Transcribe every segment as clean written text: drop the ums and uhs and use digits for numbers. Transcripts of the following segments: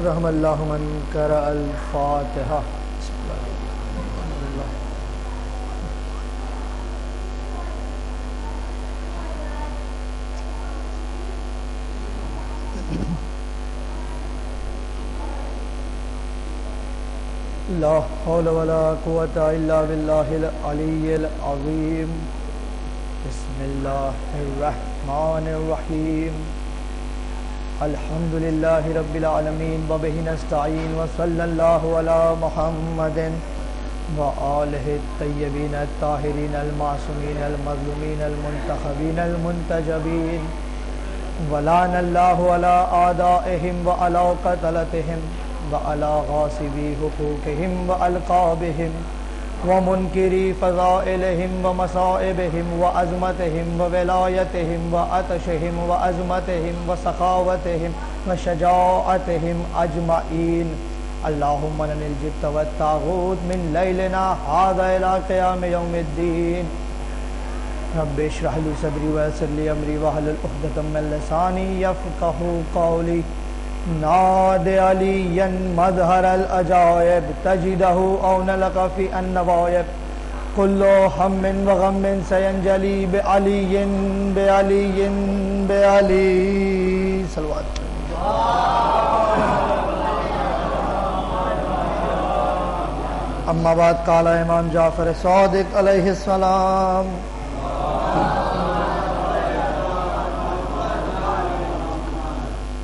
رحم اللہ من قرأ الفاتحہ. بسم اللہ الرحمن الرحیم. لا حول ولا قوة الا باللہ العلی العظیم. بسم اللہ الرحمن الرحیم. الحمد للہ رب العالمین وبہ نستعین وصلی اللہ علی محمد وآلہ الطیبین الطاہرین المعصومین المظلومین المنتخبین المنتجبین. ولعن اللہ علی اعدائہم وعلی قتلتہم وعلی غاصبی حقوقہم وألقابہم ومنکری فضائلہم ومصائبہم وعظمتہم وولایتہم وعطشہم وعظمتہم وسخاوتہم وشجاعتہم اجمعین. اللہم من الجبت والطاغوت من لیلنا ھذا الی قیام یوم الدین. رب اشرح لی صدری ویسر لی امری واحلل عقدۃ من لسانی یفقہوا قولی. ناد علی مظہر العجائب تجدہ اون لک فی النوائب. کل ہم وغم سینجلی بعلی بعلی بعلی. صلوات. اما بعد قال امام جعفر صادق علیہ السلام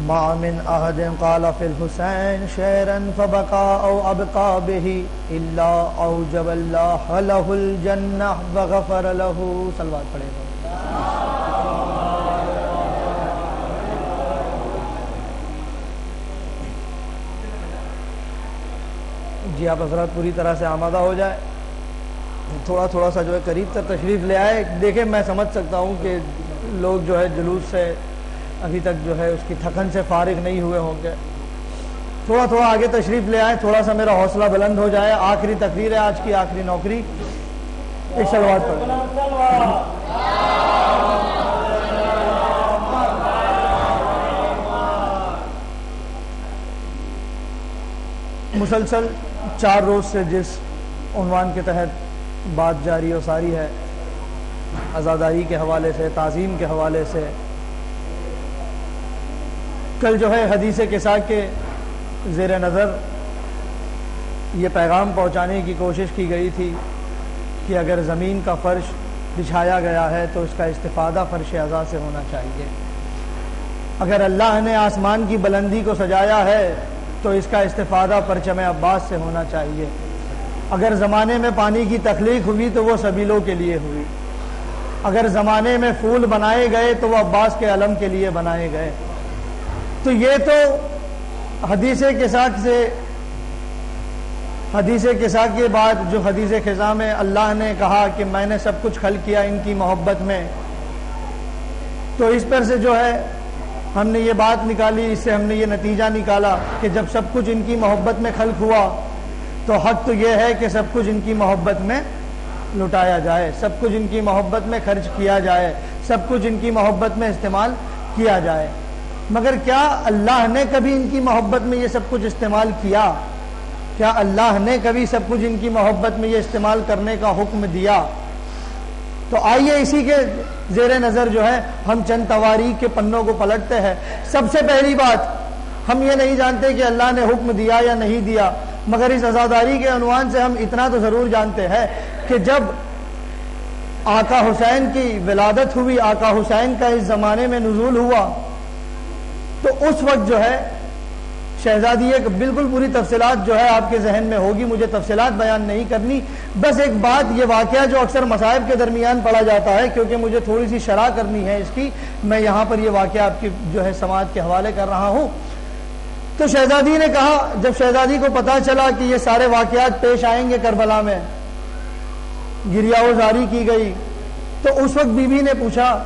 ما من احد قال فی الحسین شعرا فبقى او ابقى به الا اوجب اللہ له الجنہ وغفر له. صلوات پڑھے گا. جی آپ حضرات پوری طرح سے آمادہ ہو جائے. تھوڑا تھوڑا سا جو ہے قریب تک تشریف لے آئے. دیکھیں میں سمجھ سکتا ہوں کہ لوگ جو ہے جلوس سے ابھی تک جو ہے اس کی تھکن سے فارغ نہیں ہوئے ہوں گے. تھوڑا تھوڑا آگے تشریف لے آئیں. تھوڑا سا میرا حوصلہ بلند ہو جائے. آخری تقریر ہے آج کی, آخری نوکری. ایک صلوات پڑھیں. مسلسل 4 روز سے جس عنوان کے تحت بات جاری و ساری ہے, عزاداری کے حوالے سے, تعظیم کے حوالے سے, کل جو ہے حدیث قصہ کے زیر نظر یہ پیغام پہنچانے کی کوشش کی گئی تھی کہ اگر زمین کا فرش بچھایا گیا ہے تو اس کا استفادہ فرش عزا سے ہونا چاہیے. اگر اللہ نے آسمان کی بلندی کو سجایا ہے تو اس کا استفادہ پرچم عباس سے ہونا چاہیے. اگر زمانے میں پانی کی تخلیق ہوئی تو وہ سبیلوں کے لیے ہوئی. اگر زمانے میں پھول بنائے گئے تو وہ عباس کے علم کے لیے بنائے گئے. تو یہ تو حدیث قصہ کے بعد جو حدیث خزاں میں اللہ نے کہا کہ میں نے سب کچھ خلق کیا ان کی محبت میں, تو اس پر سے جو ہے ہم نے یہ بات نکالی, اس سے ہم نے یہ نتیجہ نکالا کہ جب سب کچھ ان کی محبت میں خلق ہوا تو حق تو یہ ہے کہ سب کچھ ان کی محبت میں لٹایا جائے, سب کچھ ان کی محبت میں خرچ کیا جائے, سب کچھ ان کی محبت میں استعمال کیا جائے. مگر کیا اللہ نے کبھی ان کی محبت میں یہ سب کچھ استعمال کیا؟ کیا اللہ نے کبھی سب کچھ ان کی محبت میں یہ استعمال کرنے کا حکم دیا؟ تو آئیے اسی کے زیر نظر جو ہے ہم چند تواریخ کے پنوں کو پلٹتے ہیں. سب سے پہلی بات, ہم یہ نہیں جانتے کہ اللہ نے حکم دیا یا نہیں دیا, مگر اس عزاداری کے عنوان سے ہم اتنا تو ضرور جانتے ہیں کہ جب آقا حسین کی ولادت ہوئی, آقا حسین کا اس زمانے میں نزول ہوا, تو اس وقت جو ہے شہزادی ایک بالکل پوری تفصیلات جو ہے آپ کے ذہن میں ہوگی, مجھے تفصیلات بیان نہیں کرنی. بس ایک بات, یہ واقعہ جو اکثر مصائب کے درمیان پڑھا جاتا ہے, کیونکہ مجھے تھوڑی سی شرح کرنی ہے اس کی, میں یہاں پر یہ واقعہ آپ کی جو ہے سماعت کے حوالے کر رہا ہوں. تو شہزادی نے کہا, جب شہزادی کو پتا چلا کہ یہ سارے واقعات پیش آئیں گے کربلا میں, گریہ وزاری کی گئی, تو اس وقت بی بی نے پوچھا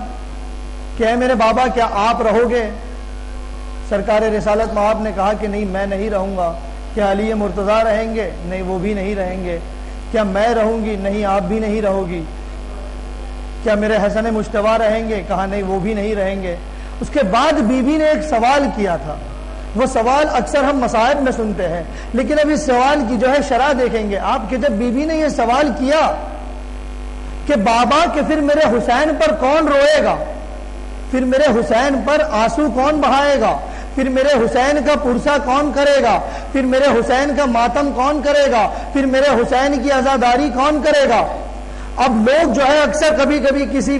کہ اے میرے بابا کیا آپ رہو گے؟ سرکار رسالت مآب نے کہا کہ نہیں میں نہیں رہوں گا. کیا علی مرتضیٰ رہیں گے؟ نہیں وہ بھی نہیں رہیں گے. کیا میں رہوں گی؟ نہیں آپ بھی نہیں رہو گی. کیا میرے حسن مجتبیٰ رہیں گے؟ کہا نہیں وہ بھی نہیں رہیں گے. اس کے بعد بی بی نے ایک سوال کیا تھا, وہ سوال اکثر ہم مصائب میں سنتے ہیں، لیکن اب اس سوال کی جو ہے شرح دیکھیں گے آپ کہ جب بی بی نے یہ سوال کیا کہ بابا کہ پھر میرے حسین پر کون روئے گا، پھر میرے حسین پر آنسو کون بہائے گا، پھر میرے حسین کا پرسہ کون کرے گا، پھر میرے حسین کا ماتم کون کرے گا، پھر میرے حسین کی عزاداری کون کرے گا۔ اب لوگ جو ہے اکثر کبھی کبھی کسی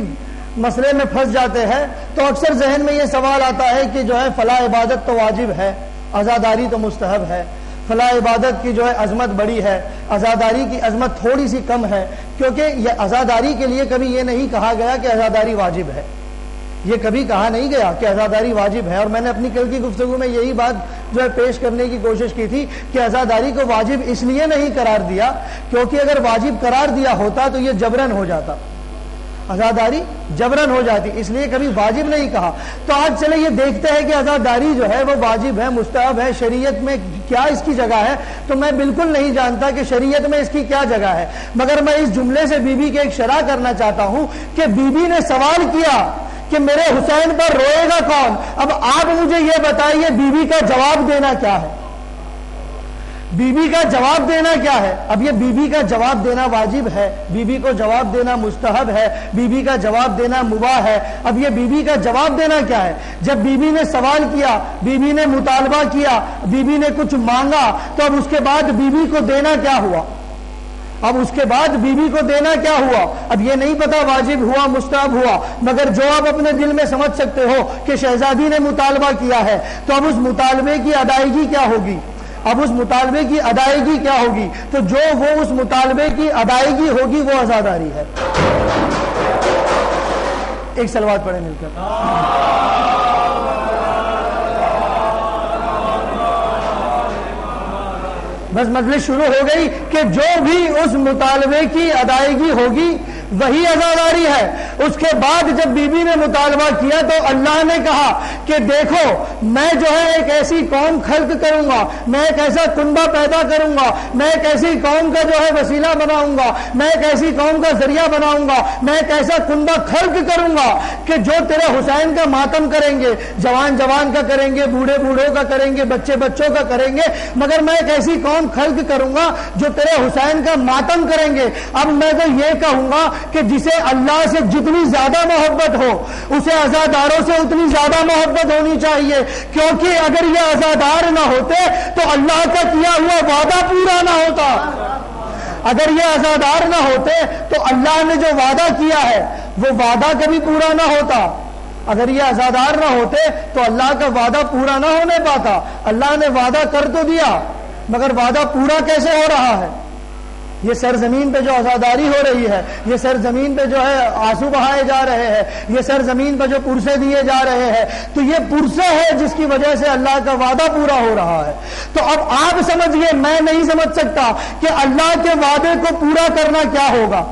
مسئلے میں پھنس جاتے ہیں تو اکثر ذہن میں یہ سوال آتا ہے کہ جو ہے فلاں عبادت تو واجب ہے، عزاداری تو مستحب ہے، فلاں عبادت کی جو ہے عظمت بڑی ہے، عزاداری کی عظمت تھوڑی سی کم ہے، کیونکہ یہ عزاداری کے لیے کبھی یہ نہیں کہا گیا کہ عزاداری واجب ہے، یہ کبھی کہا نہیں گیا کہ عزاداری واجب ہے۔ اور میں نے اپنی کل کی گفتگو میں یہی بات جو ہے پیش کرنے کی کوشش کی تھی کہ عزاداری کو واجب اس لیے نہیں قرار دیا کیونکہ اگر واجب قرار دیا ہوتا تو یہ جبرن ہو جاتا، عزاداری جبرن ہو جاتی، اس لیے کبھی واجب نہیں کہا۔ تو آج چلے یہ دیکھتے ہیں کہ عزاداری جو ہے وہ واجب ہے، مستحب ہے، شریعت میں کیا اس کی جگہ ہے۔ تو میں بالکل نہیں جانتا کہ شریعت میں اس کی کیا جگہ ہے، مگر میں اس جملے سے بی بی کے ایک شرح کرنا چاہتا ہوں کہ بی بی نے سوال کیا کہ میرے حسین پر روئے گا کون۔ اب آپ مجھے یہ بتائیے بی بی کا جواب دینا کیا ہے، بی بی کا جواب دینا کیا ہے۔ اب یہ بی بی کا جواب دینا واجب ہے، بی بی کو جواب دینا مستحب ہے، بی بی کا جواب دینا مباح ہے۔ اب یہ بی بی کا جواب دینا کیا ہے؟ جب بی بی نے سوال کیا، بی بی نے مطالبہ کیا، بی بی نے کچھ مانگا، تو اب اس کے بعد بی بی کو دینا کیا ہوا؟ اب اس کے بعد بی بی کو دینا کیا ہوا؟ اب یہ نہیں پتا واجب ہوا مستحب ہوا، مگر جو آپ اپنے دل میں سمجھ سکتے ہو کہ شہزادی نے مطالبہ کیا ہے، تو اب اس مطالبے کی ادائیگی کیا ہوگی؟ اب اس مطالبے کی ادائیگی کیا ہوگی؟ تو جو وہ اس مطالبے کی ادائیگی ہوگی وہ عزاداری ہے۔ ایک صلوات پڑھیں مل کر۔ بس مجلس شروع ہو گئی کہ جو بھی اس مطالبے کی ادائیگی ہوگی وہی عزاداری ہے۔ اس کے بعد جب بی بی نے مطالبہ کیا تو اللہ نے کہا کہ دیکھو میں جو ہے ایک ایسی قوم خلق کروں گا، میں ایک ایسا کنبہ پیدا کروں گا، میں ایک ایسی قوم کا جو ہے وسیلہ بناؤں گا، میں ایک ایسی قوم کا ذریعہ بناؤں گا، میں ایک ایسا کنبہ خلق کروں گا کہ جو تیرے حسین کا ماتم کریں گے، جوان جوان کا کریں گے، بوڑھے بوڑھوں کا کریں گے، بچے بچوں کا کریں گے، مگر میں ایک ایسی قوم خلق کروں گا جو تیرے حسین کا ماتم کریں گے۔ اب میں تو یہ کہوں گا کہ جسے اللہ سے جتنی زیادہ محبت ہو اسے عزاداروں سے اتنی زیادہ محبت ہونی چاہیے، کیونکہ اگر یہ عزادار نہ ہوتے تو اللہ کا کیا ہوا وعدہ پورا نہ ہوتا۔ اگر یہ عزادار نہ ہوتے تو اللہ نے جو وعدہ کیا ہے وہ وعدہ کبھی پورا نہ ہوتا۔ اگر یہ عزادار نہ ہوتے تو اللہ کا وعدہ پورا نہ ہونے پاتا۔ اللہ نے وعدہ کر تو دیا مگر وعدہ پورا کیسے ہو رہا ہے؟ یہ سرزمین پہ جو عزاداری ہو رہی ہے، یہ سرزمین پہ جو ہے آنسو بہائے جا رہے ہیں، یہ سرزمین پہ جو پرسے دیے جا رہے ہیں، تو یہ پرسے ہے جس کی وجہ سے اللہ کا وعدہ پورا ہو رہا ہے۔ تو اب آپ سمجھئے، میں نہیں سمجھ سکتا کہ اللہ کے وعدے کو پورا کرنا کیا ہوگا،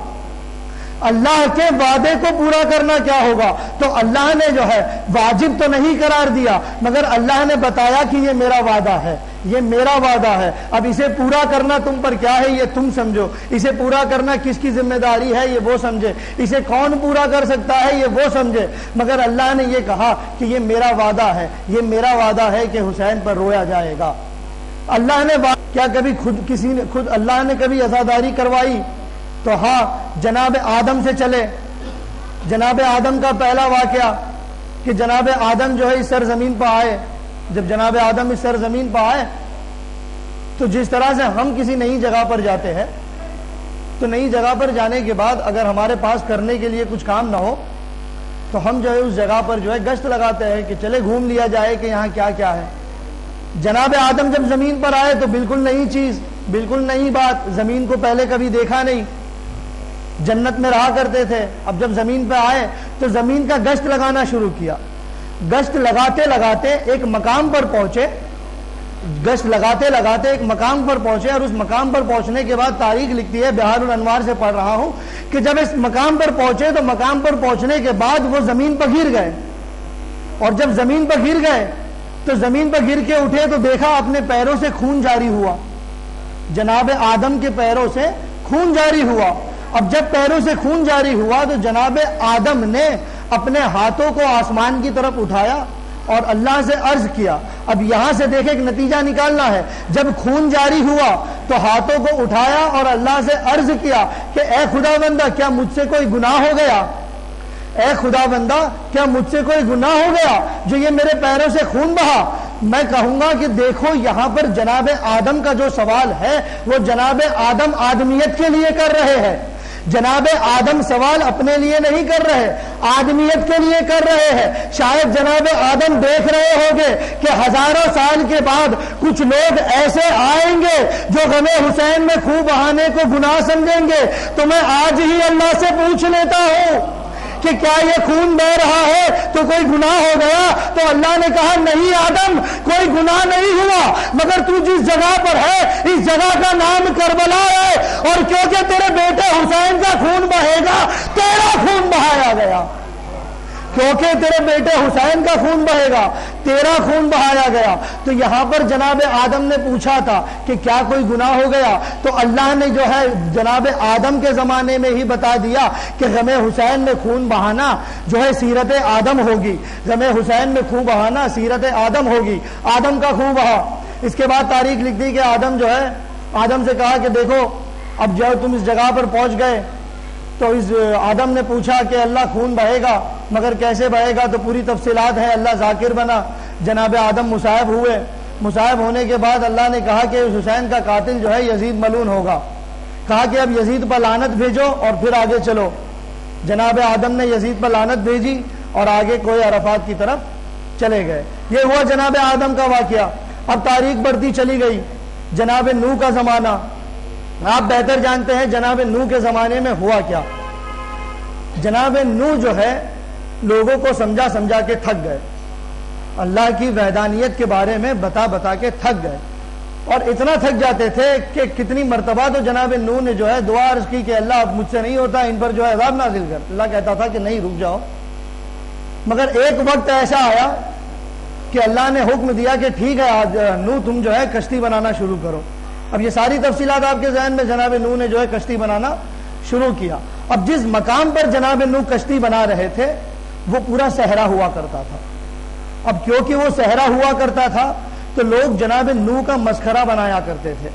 اللہ کے وعدے کو پورا کرنا کیا ہوگا۔ تو اللہ نے جو ہے واجب تو نہیں قرار دیا مگر اللہ نے بتایا کہ یہ میرا وعدہ ہے، یہ میرا وعدہ ہے، اب اسے پورا کرنا تم پر کیا ہے یہ تم سمجھو، اسے پورا کرنا کس کی ذمہ داری ہے یہ وہ سمجھے، اسے کون پورا کر سکتا ہے یہ وہ سمجھے، مگر اللہ نے یہ کہا کہ یہ میرا وعدہ ہے، یہ میرا وعدہ ہے کہ حسین پر رویا جائے گا۔ اللہ نے کیا کبھی خود اللہ نے کبھی عزاداری کروائی؟ تو ہاں، جناب آدم سے چلے، جناب آدم کا پہلا واقعہ کہ جناب آدم جو ہے اس سرزمین پر آئے۔ جب جناب آدم اس سرزمین پر آئے تو جس طرح سے ہم کسی نئی جگہ پر جاتے ہیں تو نئی جگہ پر جانے کے بعد اگر ہمارے پاس کرنے کے لیے کچھ کام نہ ہو تو ہم جو ہے اس جگہ پر جو ہے گشت لگاتے ہیں کہ چلے گھوم لیا جائے کہ یہاں کیا کیا ہے۔ جناب آدم جب زمین پر آئے تو بالکل نئی چیز، بالکل نئی بات، زمین کو پہلے کبھی دیکھا نہیں، جنت میں رہا کرتے تھے، اب جب زمین پہ آئے تو زمین کا گشت لگانا شروع کیا۔ گشت لگاتے لگاتے ایک مقام پر پہنچے، گشت لگاتے لگاتے ایک مقام پر پہنچے، اور اس مقام پر پہنچنے کے بعد تاریخ لکھتی ہے، بہار الانوار سے پڑھ رہا ہوں، کہ جب اس مقام پر پہنچے تو مقام پر پہنچنے کے بعد وہ زمین پر گر گئے، اور جب زمین پر گر گئے تو زمین پر گر کے اٹھے تو دیکھا اپنے پیروں سے خون جاری ہوا، جناب آدم کے پیروں سے خون جاری ہوا۔ اب جب پیروں سے خون جاری ہوا تو جناب آدم نے اپنے ہاتھوں کو آسمان کی طرف اٹھایا اور اللہ سے عرض کیا. اب یہاں سے دیکھیں ایک نتیجہ نکالنا ہے. جب خون جاری ہوا تو ہاتھوں کو اٹھایا اور اللہ سے عرض کیا کہ اے خدا بندہ کیا مجھ سے کوئی گناہ ہو گیا؟ اے خدا بندہ کیا مجھ سے کوئی گناہ ہو گیا جو یہ میرے پیروں سے خون بہا؟ میں کہوں گا کہ دیکھو یہاں پر جناب آدم کا جو سوال ہے وہ جناب آدم آدمیت کے لیے کر رہے ہیں. جناب آدم سوال اپنے لیے نہیں کر رہے، آدمیت کے لیے کر رہے ہیں. شاید جناب آدم دیکھ رہے ہوں گے کہ ہزاروں سال کے بعد کچھ لوگ ایسے آئیں گے جو غم حسین میں خون بہانے کو گناہ سمجھیں گے. تو میں آج ہی اللہ سے پوچھ لیتا ہوں کہ کیا یہ خون بہ رہا ہے تو کوئی گناہ ہو گیا؟ تو اللہ نے کہا نہیں آدم، کوئی گناہ نہیں ہوا، مگر تو جس جگہ پر ہے اس جگہ کا نام کربلا ہے، اور کیونکہ تیرے بیٹے حسین کا خون بہے گا تیرا خون بہایا گیا. کیونکہ تیرے بیٹے حسین کا خون بہے گا تیرا خون بہایا گیا. تو یہاں پر جناب آدم نے پوچھا تھا کہ کیا کوئی گناہ ہو گیا؟ تو اللہ نے جو ہے جناب آدم کے زمانے میں ہی بتا دیا کہ غم حسین میں خون بہانا جو ہے سیرت آدم ہوگی. غم حسین میں خون بہانا سیرت آدم ہوگی. آدم کا خون بہا. اس کے بعد تاریخ لکھ دی کہ آدم جو ہے آدم سے کہا کہ دیکھو اب جب تم اس جگہ پر پہنچ گئے تو اس آدم نے پوچھا کہ اللہ خون بہے گا مگر کیسے بہے گا؟ تو پوری تفصیلات ہیں. اللہ ذاکر بنا. جناب آدم مصاحب ہوئے. مصاحب ہونے کے بعد اللہ نے کہا کہ حسین کا قاتل جو ہے یزید ملعون ہوگا. کہا کہ اب یزید پر لعنت بھیجو اور پھر آگے چلو. جناب آدم نے یزید پر لعنت بھیجی اور آگے کوہ عرفات کی طرف چلے گئے. یہ ہوا جناب آدم کا واقعہ. اب تاریخ بڑھتی چلی گئی. جناب نوح کا زمانہ آپ بہتر جانتے ہیں. جناب نوح کے زمانے میں ہوا کیا؟ جناب نوح جو ہے لوگوں کو سمجھا سمجھا کے تھک گئے. اللہ کی وحدانیت کے بارے میں بتا بتا کے تھک گئے، اور اتنا تھک جاتے تھے کہ کتنی مرتبہ تو جناب نوح نے جو ہے دعا عرض کی کہ اللہ اب مجھ سے نہیں ہوتا، ان پر جو ہے عذاب نازل کر. اللہ کہتا تھا کہ نہیں رک جاؤ. مگر ایک وقت ایسا آیا کہ اللہ نے حکم دیا کہ ٹھیک ہے آج نوح تم جو ہے کشتی بنانا شروع کرو. اب یہ ساری تفصیلات آپ کے ذہن میں. جناب نوح نے جو ہے کشتی بنانا شروع کیا. اب جس مقام پر جناب نوح کشتی بنا رہے تھے وہ پورا صحرا ہوا کرتا تھا. اب کیونکہ وہ صحرا ہوا کرتا تھا تو لوگ جناب نوح کا مسخرہ بنایا کرتے تھے.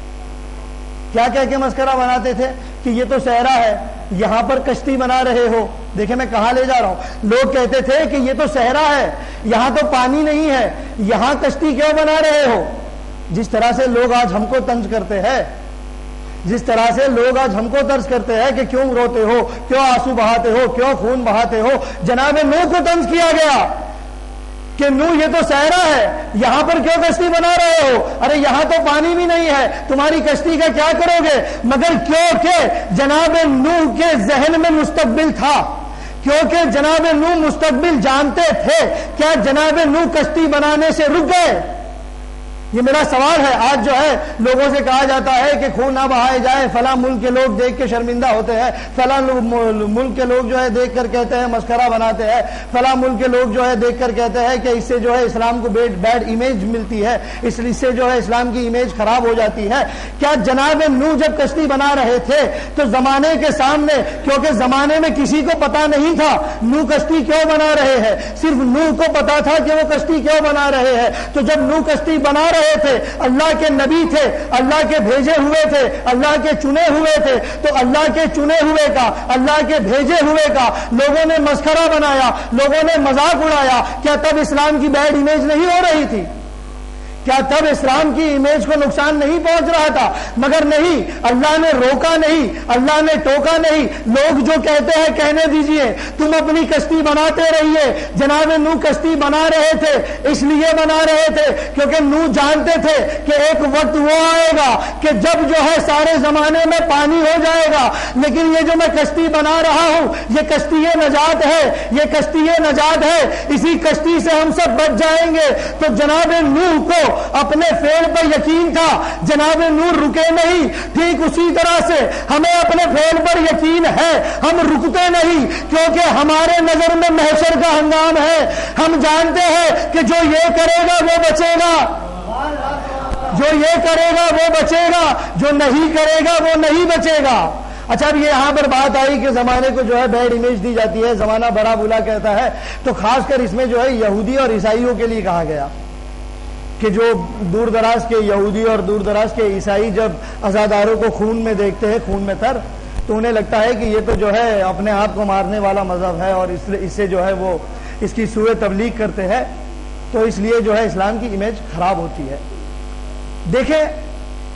کیا کہہ کے مسخرہ بناتے تھے کہ یہ تو صحرا ہے، یہاں پر کشتی بنا رہے ہو. دیکھیں میں کہاں لے جا رہا ہوں. لوگ کہتے تھے کہ یہ تو صحرا ہے، یہاں تو پانی نہیں ہے، یہاں کشتی کیوں بنا رہے ہو؟ جس طرح سے لوگ آج ہم کو طنز کرتے ہیں، جس طرح سے لوگ آج ہم کو طنز کرتے ہیں کہ کیوں روتے ہو، کیوں آنسو بہاتے ہو، کیوں خون بہاتے ہو. جناب نوح کو طنز کیا گیا کہ نوح یہ تو صحرا ہے، یہاں پر کیوں کشتی بنا رہے ہو؟ ارے یہاں تو پانی بھی نہیں ہے، تمہاری کشتی کا کیا کرو گے؟ مگر کیونکہ جناب نوح کے ذہن میں مستقبل تھا، کیونکہ جناب نوح مستقبل جانتے تھے. کیا جناب نوح کشتی بنانے سے رک گئے؟ یہ میرا سوال ہے. آج جو ہے لوگوں سے کہا جاتا ہے کہ خون نہ بہائے جائے، فلاں ملک کے لوگ دیکھ کے شرمندہ ہوتے ہیں، فلاں ملک کے لوگ جو ہے دیکھ کر کہتے ہیں مسخرہ بناتے ہیں، فلاں ملک کے لوگ جو ہے دیکھ کر کہتے ہیں کہ اس سے جو ہے اسلام کو بیڈ امیج ملتی ہے، اس سے جو ہے اسلام کی امیج خراب ہو جاتی ہے. کیا جناب نوح جب کشتی بنا رہے تھے تو زمانے کے سامنے، کیونکہ زمانے میں کسی کو پتا نہیں تھا نوح کشتی کیوں بنا رہے ہیں، صرف نوح کو پتا تھا کہ وہ کشتی کیوں بنا رہے ہیں. تو جب نوح کشتی بنا رہے تھے، اللہ کے نبی تھے، اللہ کے بھیجے ہوئے تھے، اللہ کے چنے ہوئے تھے، تو اللہ کے چنے ہوئے کا، اللہ کے بھیجے ہوئے کا لوگوں نے مسخرہ بنایا، لوگوں نے مذاق اڑایا. کیا تب اسلام کی بیڈ امیج نہیں ہو رہی تھی؟ کیا تب اسلام کی امیج کو نقصان نہیں پہنچ رہا تھا؟ مگر نہیں، اللہ نے روکا نہیں، اللہ نے ٹوکا نہیں. لوگ جو کہتے ہیں کہنے دیجئے، تم اپنی کشتی بناتے رہیے. جناب نوح کشتی بنا رہے تھے، اس لیے بنا رہے تھے کیونکہ نوح جانتے تھے کہ ایک وقت وہ آئے گا کہ جب جو ہے سارے زمانے میں پانی ہو جائے گا، لیکن یہ جو میں کشتی بنا رہا ہوں یہ کشتی نجات ہے، یہ کشتی نجات ہے، اسی کشتی سے ہم سب بچ جائیں گے. تو جناب نوح کو اپنے فعل پر یقین تھا، جناب نوح رکے نہیں. ٹھیک اسی طرح سے ہمیں اپنے فعل پر یقین ہے، ہم رکتے نہیں، کیونکہ ہمارے نظر میں محشر کا ہنگام ہے. ہم جانتے ہیں کہ جو یہ کرے گا وہ بچے گا، جو یہ کرے گا وہ بچے گا، جو نہیں کرے گا وہ نہیں بچے گا. اچھا اب یہ یہاں پر بات آئی کہ زمانے کو جو ہے بیڈ امیج دی جاتی ہے، زمانہ بڑا بولا کہتا ہے، تو خاص کر اس میں جو ہے یہودی اور عیسائیوں کے لیے کہا گیا کہ جو دور دراز کے یہودی اور دور دراز کے عیسائی جب عزاداروں کو خون میں دیکھتے ہیں، خون میں تر، تو انہیں لگتا ہے کہ یہ تو جو ہے اپنے آپ کو مارنے والا مذہب ہے اور اس سے جو ہے وہ اس کی سوء تبلیغ کرتے ہیں، تو اس لیے جو ہے اسلام کی امیج خراب ہوتی ہے۔ دیکھیں،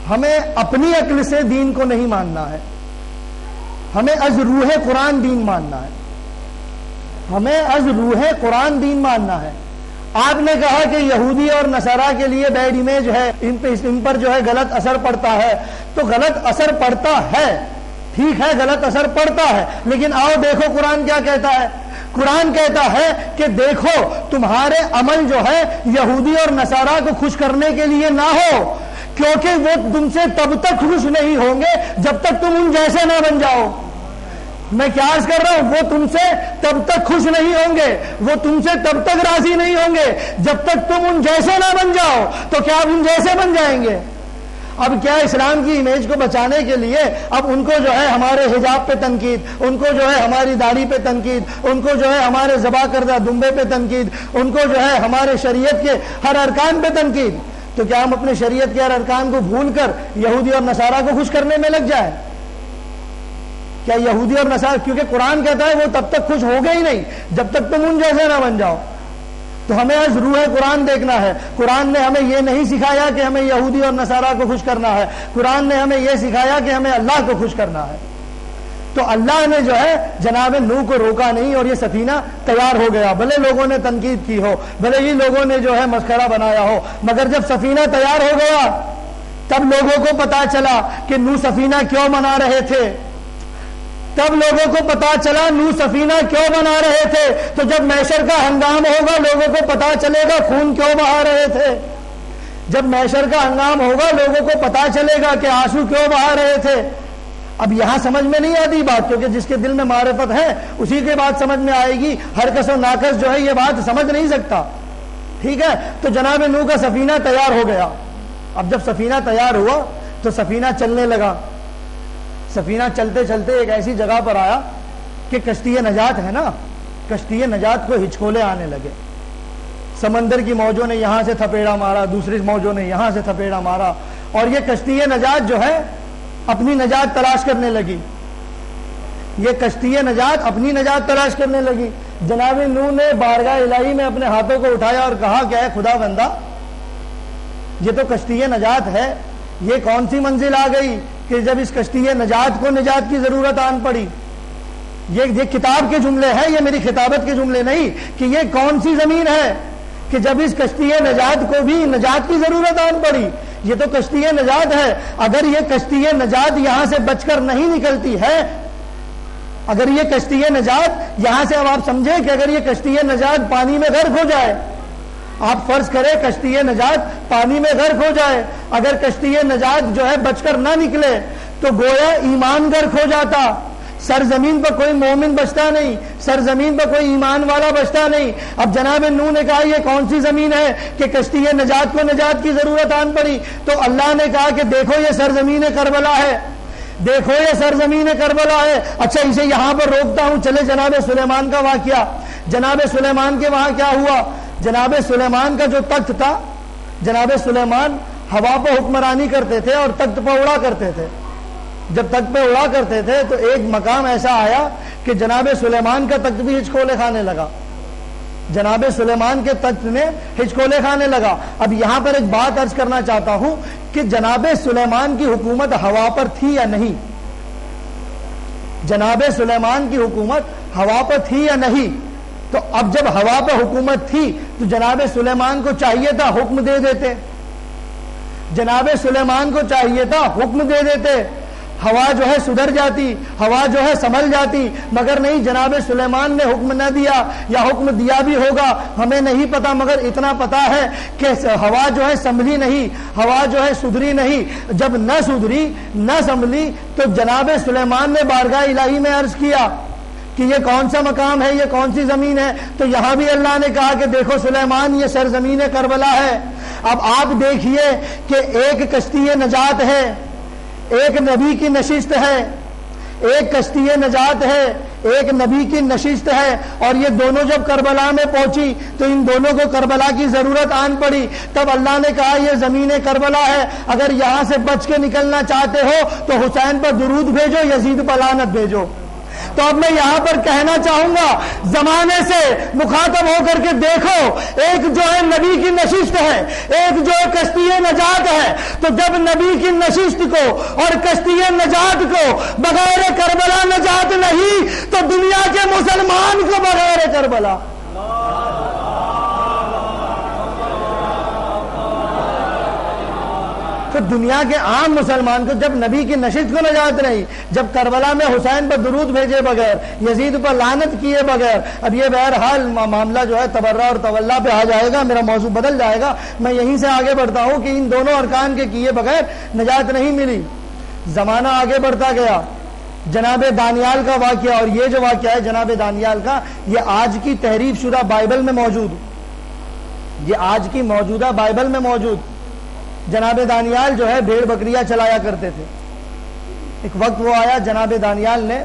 ہمیں اپنی عقل سے دین کو نہیں ماننا ہے، ہمیں از روح قرآن دین ماننا ہے، ہمیں از روح قرآن دین ماننا ہے۔ آپ نے کہا کہ یہودی اور نصارہ کے لیے بیڈ امیج ہے، ان پر جو ہے غلط اثر پڑتا ہے، تو غلط اثر پڑتا ہے، ٹھیک ہے، غلط اثر پڑتا ہے، لیکن آؤ دیکھو قرآن کیا کہتا ہے۔ قرآن کہتا ہے کہ دیکھو تمہارے عمل جو ہے یہودی اور نصارہ کو خوش کرنے کے لیے نہ ہو، کیونکہ وہ تم سے تب تک خوش نہیں ہوں گے جب تک تم ان جیسے نہ بن جاؤ۔ میں کیا عرض کر رہا ہوں، وہ تم سے تب تک خوش نہیں ہوں گے، وہ تم سے تب تک راضی نہیں ہوں گے جب تک تم ان جیسے نہ بن جاؤ۔ تو کیا آپ ان جیسے بن جائیں گے؟ اب کیا اسلام کی امیج کو بچانے کے لیے اب ان کو جو ہے ہمارے حجاب پہ تنقید، ان کو جو ہے ہماری داڑھی پہ تنقید، ان کو جو ہے ہمارے ذبح کردہ دمبے پہ تنقید، ان کو جو ہے ہمارے شریعت کے ہر ارکان پہ تنقید، تو کیا ہم اپنے شریعت کے ہر ارکان کو بھول کر یہودی اور نصارہ کو خوش کرنے میں لگ جائیں؟ کیا یہودی اور نصارہ، کیونکہ قرآن کہتا ہے وہ تب تک خوش ہوگے ہی نہیں جب تک تم ان جیسے نہ بن جاؤ۔ تو ہمیں از روح قرآن دیکھنا ہے۔ قرآن نے ہمیں یہ نہیں سکھایا کہ ہمیں یہودی اور نصارہ کو خوش کرنا ہے، قرآن نے ہمیں یہ سکھایا کہ ہمیں اللہ کو خوش کرنا ہے۔ تو اللہ نے جو ہے جناب نوح کو روکا نہیں اور یہ سفینہ تیار ہو گیا، بھلے لوگوں نے تنقید کی ہو، بھلے ہی لوگوں نے جو ہے مسخرہ بنایا ہو، مگر جب سفینہ تیار ہو گیا تب لوگوں کو پتا چلا کہ نوح سفینہ کیوں بنا رہے تھے، تب لوگوں کو پتا چلا نوح سفینہ کیوں بنا رہے تھے۔ تو جب محشر کا ہنگام ہوگا لوگوں کو پتا چلے گا خون کیوں بہا رہے تھے، جب محشر کا ہنگام ہوگا لوگوں کو پتا چلے گا کہ آنسو کیوں بہا رہے تھے۔ اب یہاں سمجھ میں نہیں آتی بات، کیونکہ جس کے دل میں معرفت ہے اسی کے بات سمجھ میں آئے گی، ہر کس و ناکس جو ہے یہ بات سمجھ نہیں سکتا، ٹھیک ہے۔ تو جناب نوح کا سفینہ تیار ہو گیا۔ اب جب سفینہ تیار ہوا تو سفینہ چلنے لگا، سفینہ چلتے چلتے ایک ایسی جگہ پر آیا کہ کشتی نجات ہے نا، کشتی نجات کو ہچکولے آنے لگے، سمندر کی موجوں نے یہاں سے تھپیڑا مارا، دوسری موجوں نے یہاں سے تھپیڑا مارا، اور یہ کشتی نجات جو ہے اپنی نجات تلاش کرنے لگی، یہ کشتی نجات اپنی نجات تلاش کرنے لگی۔ جناب نوح نے بارگاہ الہی میں اپنے ہاتھوں کو اٹھایا اور کہا کہ اے خدا بندہ، یہ تو کشتی نجات ہے، یہ کون سی منزل آ گئی کہ جب اس کشتی نجات کو نجات کی ضرورت آن پڑی۔ یہ کتاب کے جملے ہیں، یہ میری خطابت کے جملے نہیں، کہ یہ کون سی زمین ہے کہ جب اس کشتی نجات کو بھی نجات کی ضرورت آن پڑی۔ یہ تو کشتی نجات ہے، اگر یہ کشتی نجات یہاں سے بچ کر نہیں نکلتی ہے، اگر یہ کشتی نجات یہاں سے، اب آپ سمجھیں کہ اگر یہ کشتی نجات پانی میں غرق ہو جائے، آپ فرض کریں کشتی نجات پانی میں غرق ہو جائے، اگر کشتی نجات جو ہے بچ کر نہ نکلے تو گویا ایمان غرق ہو جاتا، سرزمین پر کوئی مومن بچتا نہیں، سرزمین پر کوئی ایمان والا بچتا نہیں۔ اب جناب نوح نے کہا یہ کون سی زمین ہے کہ کشتی نجات کو نجات کی ضرورت آن پڑی؟ تو اللہ نے کہا کہ دیکھو یہ سرزمین کربلا ہے، دیکھو یہ سرزمین کربلا ہے۔ اچھا اسے یہاں پر روکتا ہوں، چلے جناب سلیمان کا واقعہ۔ جناب سلیمان کے وہاں کیا ہوا؟ جناب سلیمان کا جو تخت تھا، جناب سلیمان ہوا پہ حکمرانی کرتے تھے اور تخت پہ اڑا کرتے تھے۔ جب تخت پہ اڑا کرتے تھے تو ایک مقام ایسا آیا کہ جناب سلیمان کا تخت بھی ہچکولے کھانے لگا، جناب سلیمان کے تخت نے ہچکولے کھانے لگا۔ اب یہاں پر ایک بات عرض کرنا چاہتا ہوں کہ جناب سلیمان کی حکومت ہوا پر تھی یا نہیں؟ جناب سلیمان کی حکومت ہوا پر تھی یا نہیں؟ تو اب جب ہوا پہ حکومت تھی تو جناب سلیمان کو چاہیے تھا حکم دے دیتے، جناب سلیمان کو چاہیے تھا حکم دے دیتے، ہوا جو ہے سدھر جاتی، ہوا جو ہے سنبھل جاتی، مگر نہیں، جناب سلیمان نے حکم نہ دیا، یا حکم دیا بھی ہوگا ہمیں نہیں پتا، مگر اتنا پتا ہے کہ ہوا جو ہے سنبھلی نہیں، ہوا جو ہے سدھری نہیں۔ جب نہ سدھری نہ سنبھلی تو جناب سلیمان نے بارگاہ الہی میں عرض کیا کہ یہ کون سا مقام ہے، یہ کون سی زمین ہے؟ تو یہاں بھی اللہ نے کہا کہ دیکھو سلیمان یہ سرزمین کربلا ہے۔ اب آپ دیکھیے کہ ایک کشتی نجات ہے، ایک نبی کی نشست ہے، ایک کشتی نجات ہے، ایک نبی کی نشست ہے، اور یہ دونوں جب کربلا میں پہنچی تو ان دونوں کو کربلا کی ضرورت آن پڑی. تب اللہ نے کہا یہ زمین کربلا ہے، اگر یہاں سے بچ کے نکلنا چاہتے ہو تو حسین پر درود بھیجو، یزید پر لعنت بھیجو. تو اب میں یہاں پر کہنا چاہوں گا زمانے سے مخاطب ہو کر کے دیکھو، ایک جو ہے نبی کی نشست ہے، ایک جو ہے کشتی نجات ہے. تو جب نبی کی نشست کو اور کشتی نجات کو بغیر کربلا نجات نہیں تو دنیا کے مسلمان کو بغیر کربلا. تو دنیا کے عام مسلمان کو جب نبی کی نشست کو نجات نہیں، جب کربلا میں حسین پر درود بھیجے بغیر، یزید پر لعنت کیے بغیر، اب یہ بہرحال معاملہ جو ہے تبرہ اور تولا پہ آ جائے گا، میرا موضوع بدل جائے گا. میں یہیں سے آگے بڑھتا ہوں کہ ان دونوں ارکان کے کیے بغیر نجات نہیں ملی. زمانہ آگے بڑھتا گیا، جناب دانیال کا واقعہ، اور یہ جو واقعہ ہے جناب دانیال کا، یہ آج کی تحریف شدہ بائبل میں موجود، یہ آج کی موجودہ بائبل میں موجود. جناب دانیال جو ہے بھیڑ بکریاں چلایا کرتے تھے. ایک وقت وہ آیا جناب دانیال نے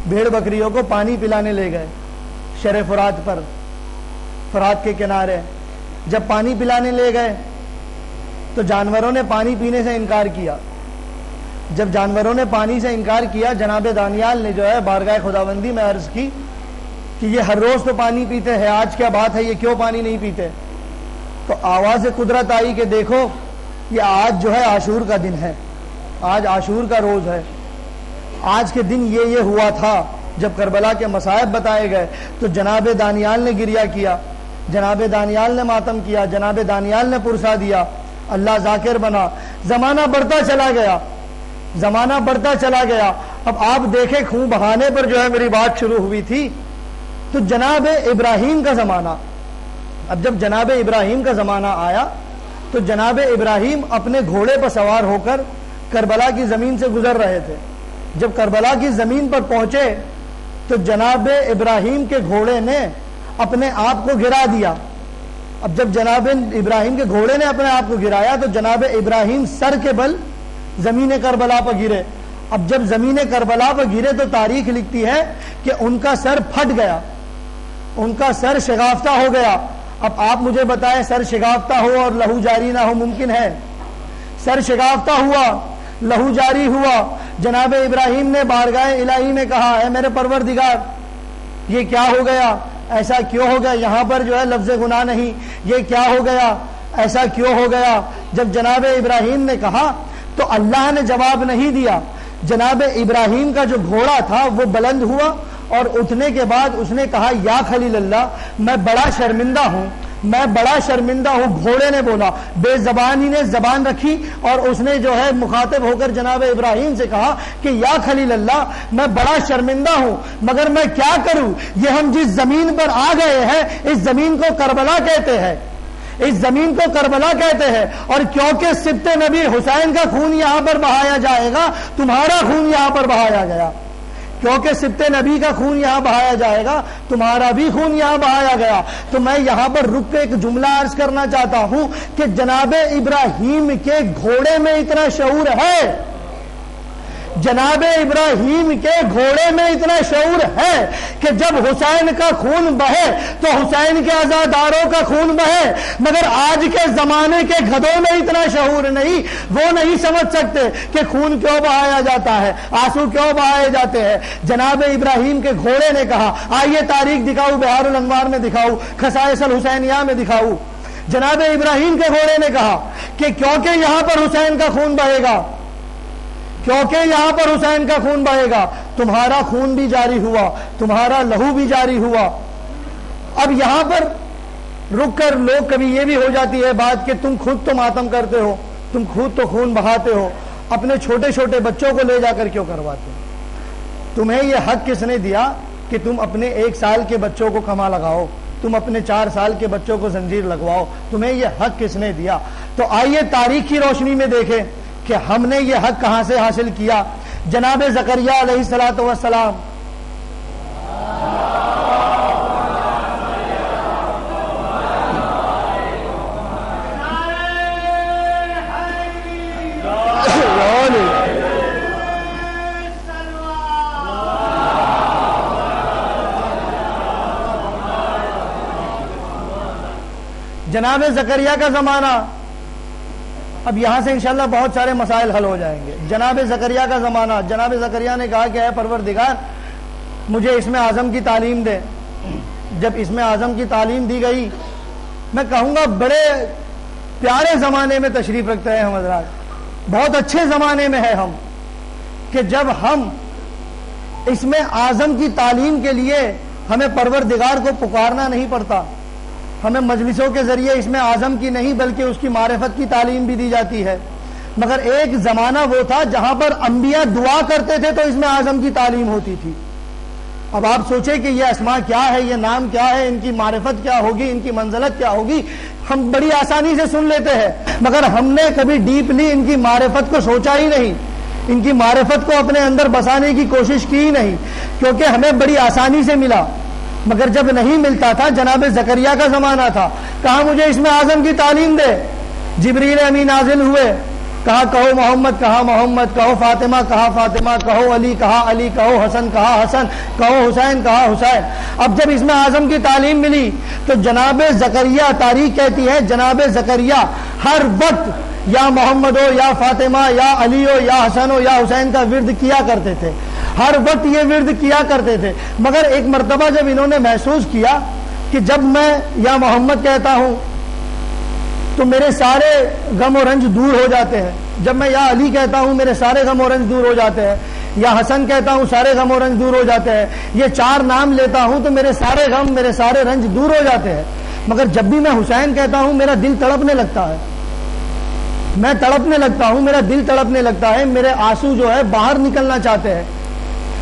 بھیڑ بکریوں کو پانی پلانے لے گئے شرے فرات پر، فرات کے کنارے. جب پانی پلانے لے گئے تو جانوروں نے پانی پینے سے انکار کیا. جب جانوروں نے پانی سے انکار کیا، جناب دانیال نے جو ہے بارگاہ خداوندی میں عرض کی کہ یہ ہر روز تو پانی پیتے ہیں، آج کیا بات ہے یہ کیوں پانی نہیں پیتے؟ تو آواز قدرت آئی کہ دیکھو یہ آج جو ہے عاشور کا دن ہے، آج عاشور کا روز ہے، آج کے دن یہ ہوا تھا. جب کربلا کے مصائب بتائے گئے تو جناب دانیال نے گریہ کیا، جناب دانیال نے ماتم کیا، جناب دانیال نے پرسا دیا، اللہ ذاکر بنا. زمانہ بڑھتا چلا گیا، زمانہ بڑھتا چلا گیا. اب آپ دیکھیں خون بہانے پر جو ہے میری بات شروع ہوئی تھی، تو جناب ابراہیم کا زمانہ، اب جب جناب ابراہیم کا زمانہ آیا تو جناب ابراہیم اپنے گھوڑے پر سوار ہو کر کربلا کی زمین سے گزر رہے تھے. جب کربلا کی زمین پر پہنچے تو جناب ابراہیم کے گھوڑے نے اپنے آپ کو گرا دیا. اب جب جناب ابراہیم کے گھوڑے نے اپنے آپ کو گرایا تو جناب ابراہیم سر کے بل زمین کربلا پر گرے. اب جب زمین کربلا پر گرے تو تاریخ لکھتی ہے کہ ان کا سر پھٹ گیا، ان کا سر شگافتہ ہو گیا. اب آپ مجھے بتائیں سر شگافتہ ہو اور لہو جاری نہ ہو ممکن ہے؟ سر شگافتہ ہوا، لہو جاری ہوا. جناب ابراہیم نے بارگاہ الہی میں کہا اے میرے پروردگار یہ کیا ہو گیا، ایسا کیوں ہو گیا؟ یہاں پر جو ہے لفظ گناہ نہیں، یہ کیا ہو گیا، ایسا کیوں ہو گیا؟ جب جناب ابراہیم نے کہا تو اللہ نے جواب نہیں دیا. جناب ابراہیم کا جو گھوڑا تھا وہ بلند ہوا اور اٹھنے کے بعد اس نے کہا یا خلیل اللہ میں بڑا شرمندہ ہوں، میں بڑا شرمندہ ہوں. گھوڑے نے بولا، بے زبانی نے زبان رکھی اور اس نے جو ہے مخاطب ہو کر جناب ابراہیم سے کہا کہ یا خلیل اللہ میں بڑا شرمندہ ہوں، مگر میں کیا کروں؟ یہ ہم جس زمین پر آ گئے ہیں اس زمین کو کربلا کہتے ہیں، اس زمین کو کربلا کہتے ہیں، اور کیونکہ سبط نبی حسین کا خون یہاں پر بہایا جائے گا، تمہارا خون یہاں پر بہایا گیا. کیونکہ سبط نبی کا خون یہاں بہایا جائے گا، تمہارا بھی خون یہاں بہایا گیا. تو میں یہاں پر رک کے ایک جملہ عرض کرنا چاہتا ہوں کہ جناب ابراہیم کے گھوڑے میں اتنا شعور ہے، جناب ابراہیم کے گھوڑے میں اتنا شعور ہے کہ جب حسین کا خون بہے تو حسین کے عزاداروں کا خون بہے. مگر آج کے زمانے کے گدھوں میں اتنا شعور نہیں، وہ نہیں سمجھ سکتے کہ خون کیوں بہایا جاتا ہے، آنسو کیوں بہائے جاتے ہیں. جناب ابراہیم کے گھوڑے نے کہا آئیے تاریخ دکھاؤ، بہار الانوار میں دکھاؤ، خصائص الحسینیہ میں دکھاؤ. جناب ابراہیم کے گھوڑے نے کہا کہ کیونکہ یہاں پر حسین کا خون بہے گا، کیونکہ یہاں پر حسین کا خون بہے گا، تمہارا خون بھی جاری ہوا، تمہارا لہو بھی جاری ہوا. اب یہاں پر رک کر لوگ کبھی یہ بھی ہو جاتی ہے بات کہ تم خود تو ماتم کرتے ہو، تم خود تو خون بہاتے ہو، اپنے چھوٹے چھوٹے بچوں کو لے جا کر کیوں کرواتے ہو؟ تمہیں یہ حق کس نے دیا کہ تم اپنے 1 سال کے بچوں کو کما لگاؤ، تم اپنے 4 سال کے بچوں کو زنجیر لگواؤ؟ تمہیں یہ حق کس نے دیا؟ تو آئیے تاریخ کی روشنی میں دیکھیں کہ ہم نے یہ حق کہاں سے حاصل کیا. جناب زکریا علیہ الصلوۃ والسلام جناب زکریا کا زمانہ، اب یہاں سے انشاءاللہ بہت سارے مسائل حل ہو جائیں گے. جناب زکریا کا زمانہ، جناب زکریا نے کہا کہ اے پروردگار مجھے اسم اعظم کی تعلیم دے. جب اسم اعظم کی تعلیم دی گئی، میں کہوں گا بڑے پیارے زمانے میں تشریف رکھتے ہیں ہم حضرات، بہت اچھے زمانے میں ہے ہم، کہ جب ہم اسم اعظم کی تعلیم کے لیے ہمیں پروردگار کو پکارنا نہیں پڑتا، ہمیں مجلسوں کے ذریعے اسم اعظم کی نہیں بلکہ اس کی معرفت کی تعلیم بھی دی جاتی ہے. مگر ایک زمانہ وہ تھا جہاں پر انبیاء دعا کرتے تھے تو اسم اعظم کی تعلیم ہوتی تھی. اب آپ سوچیں کہ یہ اسماء کیا ہے، یہ نام کیا ہے، ان کی معرفت کیا ہوگی، ان کی منزلت کیا ہوگی. ہم بڑی آسانی سے سن لیتے ہیں، مگر ہم نے کبھی ڈیپلی ان کی معرفت کو سوچا ہی نہیں، ان کی معرفت کو اپنے اندر بسانے کی کوشش کی ہی نہیں، کیونکہ ہمیں بڑی آسانی سے ملا. مگر جب نہیں ملتا تھا، جناب زکریا کا زمانہ تھا، کہا مجھے اسم اعظم کی تعلیم دے. جبریل امین نازل ہوئے، کہا کہو محمد، کہا محمد، کہو فاطمہ، کہا فاطمہ، کہو علی، کہا علی، کہو حسن، کہا حسن، کہو حسین، کہا حسین. اب جب اسم اعظم کی تعلیم ملی تو جناب زکریا، تاریخ کہتی ہے جناب زکریا ہر وقت یا محمد ہو یا فاطمہ یا علی ہو یا حسن ہو یا حسین کا ورد کیا کرتے تھے، ہر وقت یہ ورد کیا کرتے تھے. مگر ایک مرتبہ جب انہوں نے محسوس کیا کہ جب میں یا محمد کہتا ہوں تو میرے سارے غم و رنج دور ہو جاتے ہیں، جب میں یا علی کہتا ہوں میرے سارے غم و رنج دور ہو جاتے ہیں، یا حسن کہتا ہوں سارے غم و رنج دور ہو جاتے ہیں، یہ 4 نام لیتا ہوں تو میرے سارے غم، میرے سارے رنج دور ہو جاتے ہیں. مگر جب بھی میں حسین کہتا ہوں میرا دل تڑپنے لگتا ہے، میں تڑپنے لگتا ہوں، میرا دل تڑپنے لگتا ہے، میرے آنسو جو ہے باہر نکلنا چاہتے ہیں.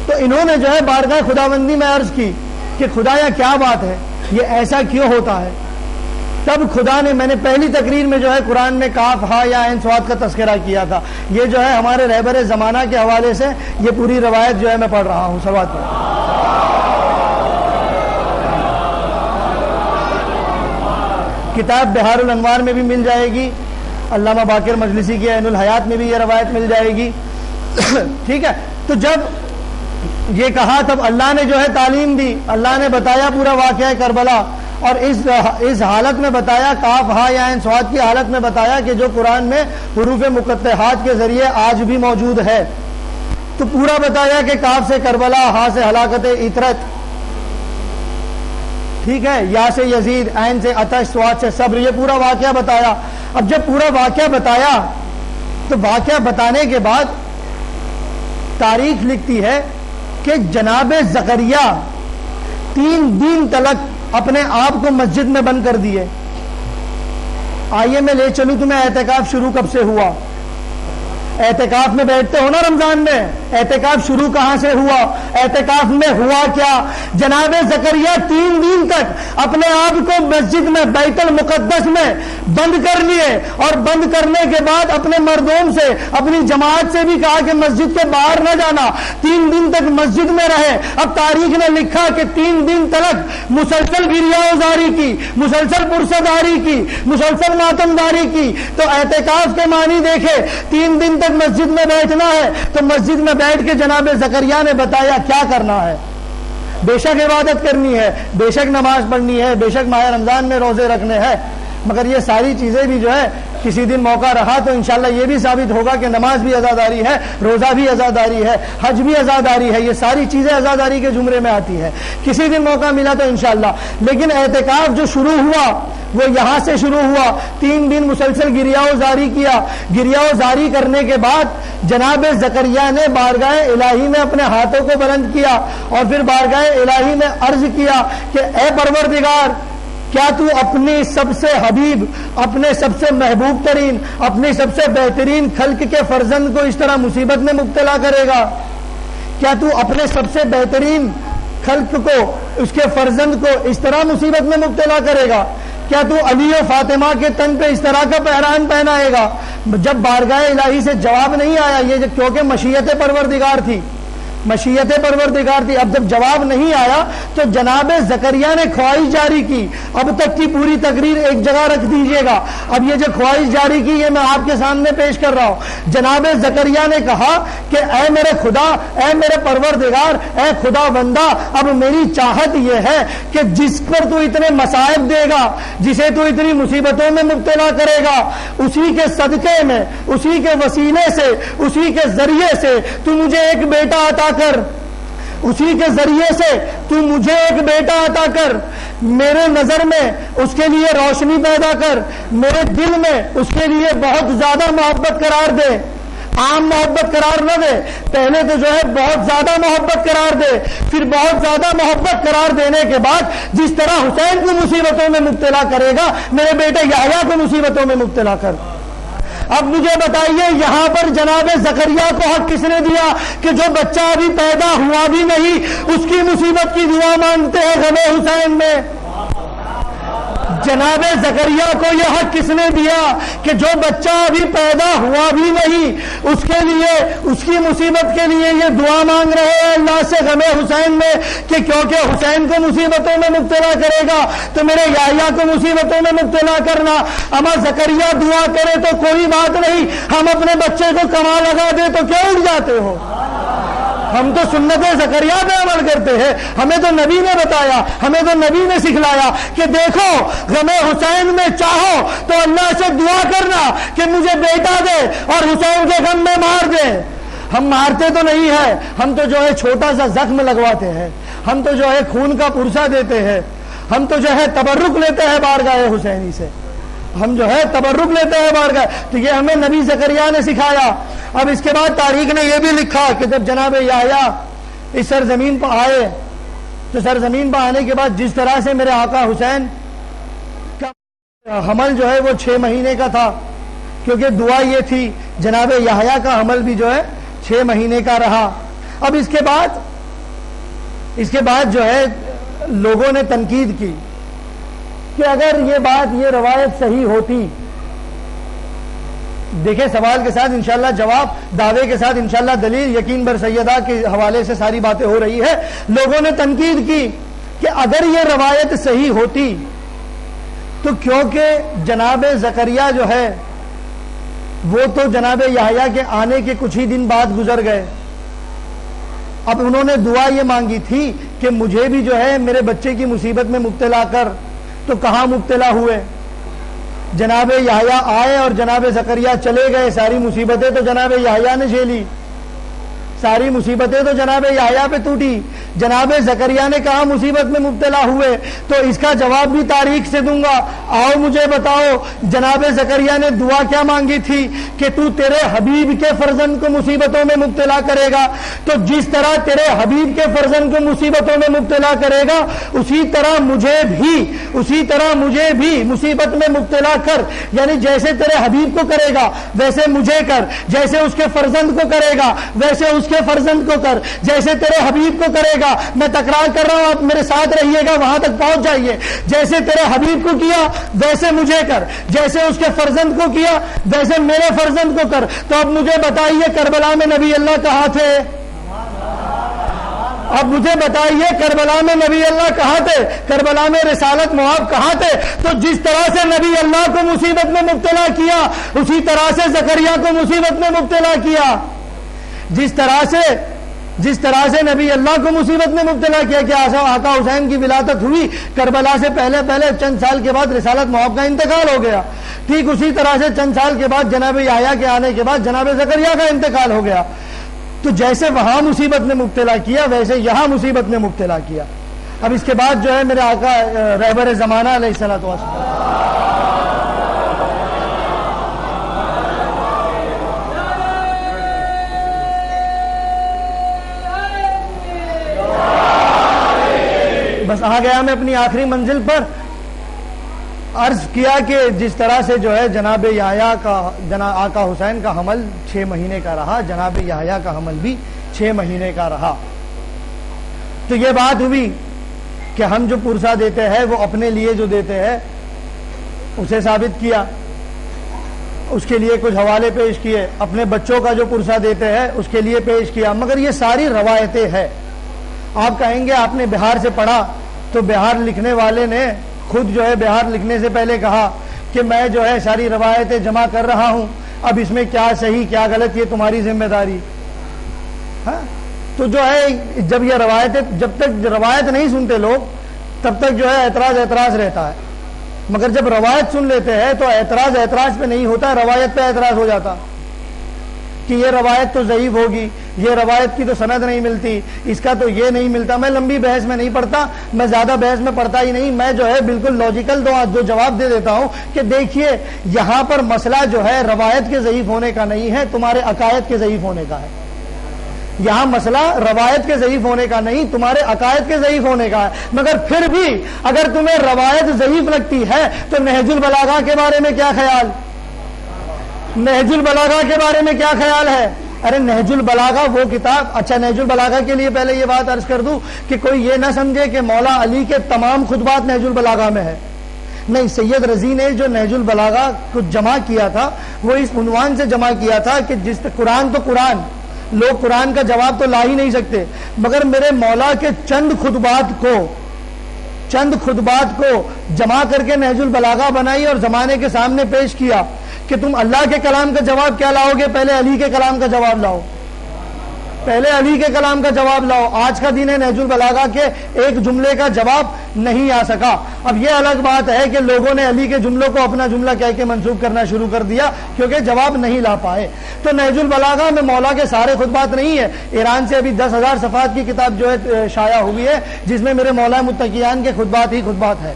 تو انہوں نے جو ہے بارگاہ خداوندی میں عرض کی کہ خدایا کیا بات ہے، یہ ایسا کیوں ہوتا ہے. تب خدا نے، میں نے پہلی تقریر میں جو ہے قرآن میں کاف ہا یا عین صاد کا تذکرہ کیا تھا، یہ جو ہے ہمارے رہبر زمانہ کے حوالے سے یہ پوری روایت جو ہے میں پڑھ رہا ہوں. صلوات پڑھ. کتاب بہار الانوار میں بھی مل جائے گی، علامہ باقر مجلسی کی عین الحیات میں بھی یہ روایت مل جائے گی. ٹھیک ہے. تو جب یہ کہا تب اللہ نے جو ہے تعلیم دی، اللہ نے بتایا پورا واقعہ کربلا، اور اس حالت میں بتایا، کاف ہا یا عین صاد کی حالت میں بتایا کہ جو قرآن میں حروف مقطعات کے ذریعے آج بھی موجود ہے. تو پورا بتایا کہ کاف سے کربلا، ہا سے ہلاکت عطرت، ٹھیک ہے، یا سے یزید، عین سے عطش، صاد سے صبر، یہ پورا واقعہ بتایا. اب جب پورا واقعہ بتایا تو واقعہ بتانے کے بعد تاریخ لکھتی ہے کہ جناب زکریا 3 دن تلک اپنے آپ کو مسجد میں بند کر دیے. آئیے میں لے چلوں تمہیں اعتکاف شروع کب سے ہوا. اعتکاف میں بیٹھتے ہو نا رمضان میں، اعتکاف شروع کہاں سے ہوا، اعتکاف میں ہوا کیا. جناب زکریا 3 دن تک اپنے آپ کو مسجد میں بیت المقدس میں بند کر لیے، اور بند کرنے کے بعد اپنے مردوں سے، اپنی جماعت سے بھی کہا کہ مسجد کے باہر نہ جانا. 3 دن تک مسجد میں رہے. اب تاریخ نے لکھا کہ 3 دن تک مسلسل گریہوزاری کی، مسلسل پرسداری کی، مسلسل ماتمداری کی. تو اعتکاف کے معنی دیکھے، 3 دن تک مسجد میں بیٹھنا ہے. تو مسجد میں بیٹھ کے جناب زکریا نے بتایا کیا کرنا ہے. بے شک عبادت کرنی ہے، بے شک نماز پڑھنی ہے، بے شک ماہ رمضان میں روزے رکھنے ہیں. مگر یہ ساری چیزیں بھی جو ہے کسی دن موقع رہا تو انشاءاللہ یہ بھی ثابت ہوگا کہ نماز بھی عزاداری ہے، روزہ بھی عزاداری ہے، حج بھی عزاداری ہے. یہ ساری چیزیں عزاداری کے زمرے میں آتی ہے. کسی دن موقع ملا تو انشاءاللہ. لیکن اعتکاف جو شروع ہوا وہ یہاں سے شروع ہوا. 3 دن مسلسل گریہوزاری کیا. گریہوزاری کرنے کے بعد جناب زکریا نے بارگاہ الہی میں اپنے ہاتھوں کو بلند کیا اور پھر بارگاہ الہی میں عرض کیا کہ اے پروردگار، کیا تو اپنی سب سے حبیب، اپنے سب سے محبوب ترین، اپنی سب سے بہترین خلق کے فرزند کو اس طرح مصیبت میں مبتلا کرے گا؟ کیا تو اپنے سب سے بہترین خلق کو، اس کے فرزند کو اس طرح مصیبت میں مبتلا کرے گا؟ کیا تو علی و فاطمہ کے تن پہ اس طرح کا پہران پہنائے گا؟ جب بارگاہ الہی سے جواب نہیں آیا، یہ کیونکہ مشیت پروردگار تھی، مشیت پروردگار تھی. اب جب جواب نہیں آیا تو جناب زکریا نے خواہش جاری کی. اب تک کی پوری تقریر ایک جگہ رکھ دیجئے گا, اب یہ جو خواہش جاری کی یہ میں آپ کے سامنے پیش کر رہا ہوں. جناب زکریا نے کہا کہ اے میرے خدا, اے میرے پروردگار, اے خدا بندہ, اب میری چاہت یہ ہے کہ جس پر تو اتنے مصائب دے گا, جسے تو اتنی مصیبتوں میں مبتلا کرے گا, اسی کے صدقے میں, اسی کے وسیلے سے, اسی کے ذریعے سے تو مجھے ایک بیٹا عطا کر, اسی کے ذریعے سے تو مجھے ایک بیٹا عطا کر, میرے نظر میں اس کے لیے روشنی پیدا کر, میرے دل میں اس کے لیے بہت زیادہ محبت قرار دے. عام محبت قرار نہ دے, پہلے تو جو ہے بہت زیادہ محبت قرار دے, پھر بہت زیادہ محبت قرار دینے کے بعد جس طرح حسین کو مصیبتوں میں مبتلا کرے گا, میرے بیٹے یحییٰ کو مصیبتوں میں مبتلا کر. اب مجھے بتائیے یہاں پر جناب زکریا کو حق کس نے دیا کہ جو بچہ ابھی پیدا ہوا بھی نہیں اس کی مصیبت کی دعا مانگتے ہیں غم حسین میں؟ جناب زکریا کو یہ حق کس نے دیا کہ جو بچہ ابھی پیدا ہوا بھی نہیں اس کے لیے, اس کی مصیبت کے لیے یہ دعا مانگ رہے ہیں اللہ سے غم حسین میں کہ کیونکہ حسین کو مصیبتوں میں مبتلا کرے گا تو میرے یحییٰ کو مصیبتوں میں مبتلا کرنا. اما زکریا دعا کرے تو کوئی بات نہیں, ہم اپنے بچے کو کما لگا دے تو کیوں اٹھ جاتے ہو؟ ہم تو سنت زکریا پہ عمل کرتے ہیں. ہمیں تو نبی نے بتایا, ہمیں تو نبی نے سکھلایا کہ دیکھو غم حسین میں چاہو تو اللہ سے دعا کرنا کہ مجھے بیٹا دے اور حسین کے غم میں مار دے. ہم مارتے تو نہیں ہے, ہم تو جو ہے چھوٹا سا زخم لگواتے ہیں, ہم تو جو ہے خون کا پرسہ دیتے ہیں, ہم تو جو ہے تبرک لیتے ہیں بارگاہ حسینی سے, ہم جو ہے تبرک لیتے ہیں بارگاہ. تو یہ ہمیں نبی زکریا نے سکھایا. اب اس کے بعد تاریخ نے یہ بھی لکھا کہ جب جناب یحییٰ اس سرزمین پر آئے تو سرزمین پر آنے کے بعد جس طرح سے میرے آقا حسین کا حمل جو ہے وہ 6 مہینے کا تھا, کیونکہ دعا یہ تھی. جناب یحییٰ کا حمل بھی جو ہے 6 مہینے کا رہا. اب اس کے بعد جو ہے لوگوں نے تنقید کی کہ اگر یہ بات, یہ روایت صحیح ہوتی, دیکھیں سوال کے ساتھ انشاءاللہ جواب, دعوے کے ساتھ انشاءاللہ دلیل, یقین بر سیدہ کے حوالے سے ساری باتیں ہو رہی ہے. لوگوں نے تنقید کی کہ اگر یہ روایت صحیح ہوتی تو کیونکہ جناب زکریا جو ہے وہ تو جناب یحییٰ کے آنے کے کچھ ہی دن بعد گزر گئے. اب انہوں نے دعا یہ مانگی تھی کہ مجھے بھی جو ہے میرے بچے کی مصیبت میں مبتلا کر, تو کہاں مبتلا ہوئے؟ جناب یحییٰ آئے اور جناب زکریا چلے گئے. ساری مصیبتیں تو جناب یحییٰ نے جھیلی, ساری مصیبتیں تو جناب یحییٰ پہ ٹوٹی. جناب زکریا نے کہا مصیبت میں مبتلا ہوئے, تو اس کا جواب بھی تاریخ سے دوں گا. آؤ مجھے بتاؤ جناب زکریا نے دعا کیا مانگی تھی کہ تو تیرے حبیب کے فرزند کو مصیبتوں میں مبتلا کرے گا, تو جس طرح تیرے حبیب کے فرزند کو مصیبتوں میں مبتلا کرے گا اسی طرح مجھے بھی مصیبت میں مبتلا کر. یعنی جیسے تیرے حبیب کو کرے گا ویسے مجھے کر, جیسے اس کے فرزند کو کرے گا ویسے اس کے فرزند کو کر, جیسے تیرے حبیب کو کرے گا. میں تکرار کر رہا ہوں, آپ میرے ساتھ رہیے گا, وہاں تک پہنچ جائیے. جیسے تیرے حبیب کو کیا ویسے مجھے کر, جیسے اس کے فرزند کو کیا ویسے میرے فرزند کو کر. تو اب مجھے بتائیے کربلا میں نبی اللہ کہاں تھے؟ اب مجھے بتائیے کربلا میں نبی اللہ کہاں تھے؟ کربلا میں رسالت مآب کہاں تھے؟ تو جس طرح سے نبی اللہ کو مصیبت میں مبتلا کیا اسی طرح سے زکریا کو مصیبت میں مبتلا کیا. جس طرح سے نبی اللہ کو مصیبت میں مبتلا کیا کہ آقا حسین کی ولادت ہوئی, کربلا سے پہلے چند سال کے بعد رسالت مآب کا انتقال ہو گیا, ٹھیک اسی طرح سے چند سال کے بعد جناب یحییٰ کے آنے کے بعد جناب زکریا کا انتقال ہو گیا. تو جیسے وہاں مصیبت میں مبتلا کیا ویسے یہاں مصیبت میں مبتلا کیا. اب اس کے بعد جو ہے میرے آقا رہبر زمانہ علیہ الصلوۃ والسلام بس آ گیا میں اپنی آخری منزل پر. عرض کیا کہ جس طرح سے جو ہے جناب یحییٰ کا آقا حسین کا حمل 6 مہینے کا رہا, جناب یحییٰ کا حمل بھی 6 مہینے کا رہا. تو یہ بات ہوئی کہ ہم جو پرسہ دیتے ہیں وہ اپنے لیے جو دیتے ہیں اسے ثابت کیا. اس کے لیے کچھ حوالے پیش کیے، اپنے بچوں کا جو پرسہ دیتے ہیں اس کے لیے پیش کیا، مگر یہ ساری روایتیں ہیں۔ آپ کہیں گے آپ نے بہار سے پڑھا، تو بہار لکھنے والے نے خود جو ہے بہار لکھنے سے پہلے کہا کہ میں جو ہے ساری روایتیں جمع کر رہا ہوں، اب اس میں کیا صحیح کیا غلط یہ تمہاری ذمہ داری۔ ہاں تو جو ہے جب یہ روایتیں، جب تک روایت نہیں سنتے لوگ تب تک جو ہے اعتراض رہتا ہے، مگر جب روایت سن لیتے ہیں تو اعتراض پہ نہیں ہوتا، روایت پہ اعتراض ہو جاتا کہ یہ روایت تو ضعیف ہوگی، یہ روایت کی تو سند نہیں ملتی، اس کا تو یہ نہیں ملتا۔ میں لمبی بحث میں نہیں پڑھتا، میں زیادہ بحث میں پڑھتا ہی نہیں، میں جو ہے بالکل لاجیکل دو جواب دے دیتا ہوں کہ دیکھیے یہاں پر مسئلہ جو ہے روایت کے ضعیف ہونے کا نہیں ہے، تمہارے عقائد کے ضعیف ہونے کا ہے۔ یہاں مسئلہ روایت کے ضعیف ہونے کا نہیں، تمہارے عقائد کے ضعیف ہونے کا ہے۔ مگر پھر بھی اگر تمہیں روایت ضعیف لگتی ہے تو نہج البلاغہ کے بارے میں کیا خیال؟ نہج البلاغہ کے بارے میں کیا خیال ہے؟ ارے نہج البلاغہ وہ کتاب، اچھا نہج البلاغہ کے لیے پہلے یہ بات عرض کر دوں کہ کوئی یہ نہ سمجھے کہ مولا علی کے تمام خطبات نہج البلاغہ میں ہے، نہیں، سید رضی نے جو نہج البلاغہ کو جمع کیا تھا وہ اس عنوان سے جمع کیا تھا کہ جس قرآن تو قرآن، لوگ قرآن کا جواب تو لا ہی نہیں سکتے، مگر میرے مولا کے چند خطبات کو جمع کر کے نہج البلاغہ بنائی اور زمانے کے سامنے پیش کیا کہ تم اللہ کے کلام کا جواب کیا لاؤ گے، پہلے علی کے کلام کا جواب لاؤ، پہلے علی کے کلام کا جواب لاؤ۔ آج کا دن ہے نہج البلاغہ کے ایک جملے کا جواب نہیں آ سکا۔ اب یہ الگ بات ہے کہ لوگوں نے علی کے جملوں کو اپنا جملہ کہہ کے منسوب کرنا شروع کر دیا کیونکہ جواب نہیں لا پائے۔ تو نہج البلاغہ میں مولا کے سارے خطبات نہیں ہے، ایران سے ابھی 10,000 صفحات کی کتاب جو ہے شائع ہوئی ہے جس میں میرے مولا متقیان کے خطبات ہی خطبات ہے۔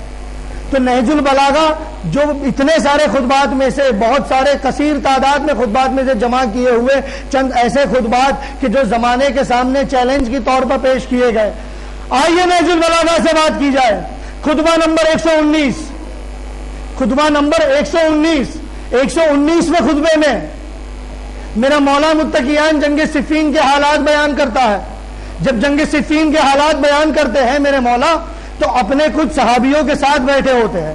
تو نہج البلاغہ جو اتنے سارے خطبات میں سے بہت سارے کثیر تعداد میں خطبات میں سے جمع کیے ہوئے چند ایسے خطبات کہ جو زمانے کے سامنے چیلنج کی طور پر پیش کیے گئے۔ آئیے نہج البلاغہ سے بات کی جائے۔ خطبہ نمبر 119، خطبہ نمبر 119 میں خطبے میں میرا مولا متقیان جنگ صفین کے حالات بیان کرتا ہے۔ جب جنگ صفین کے حالات بیان کرتے ہیں میرے مولا تو اپنے کچھ صحابیوں کے ساتھ بیٹھے ہوتے ہیں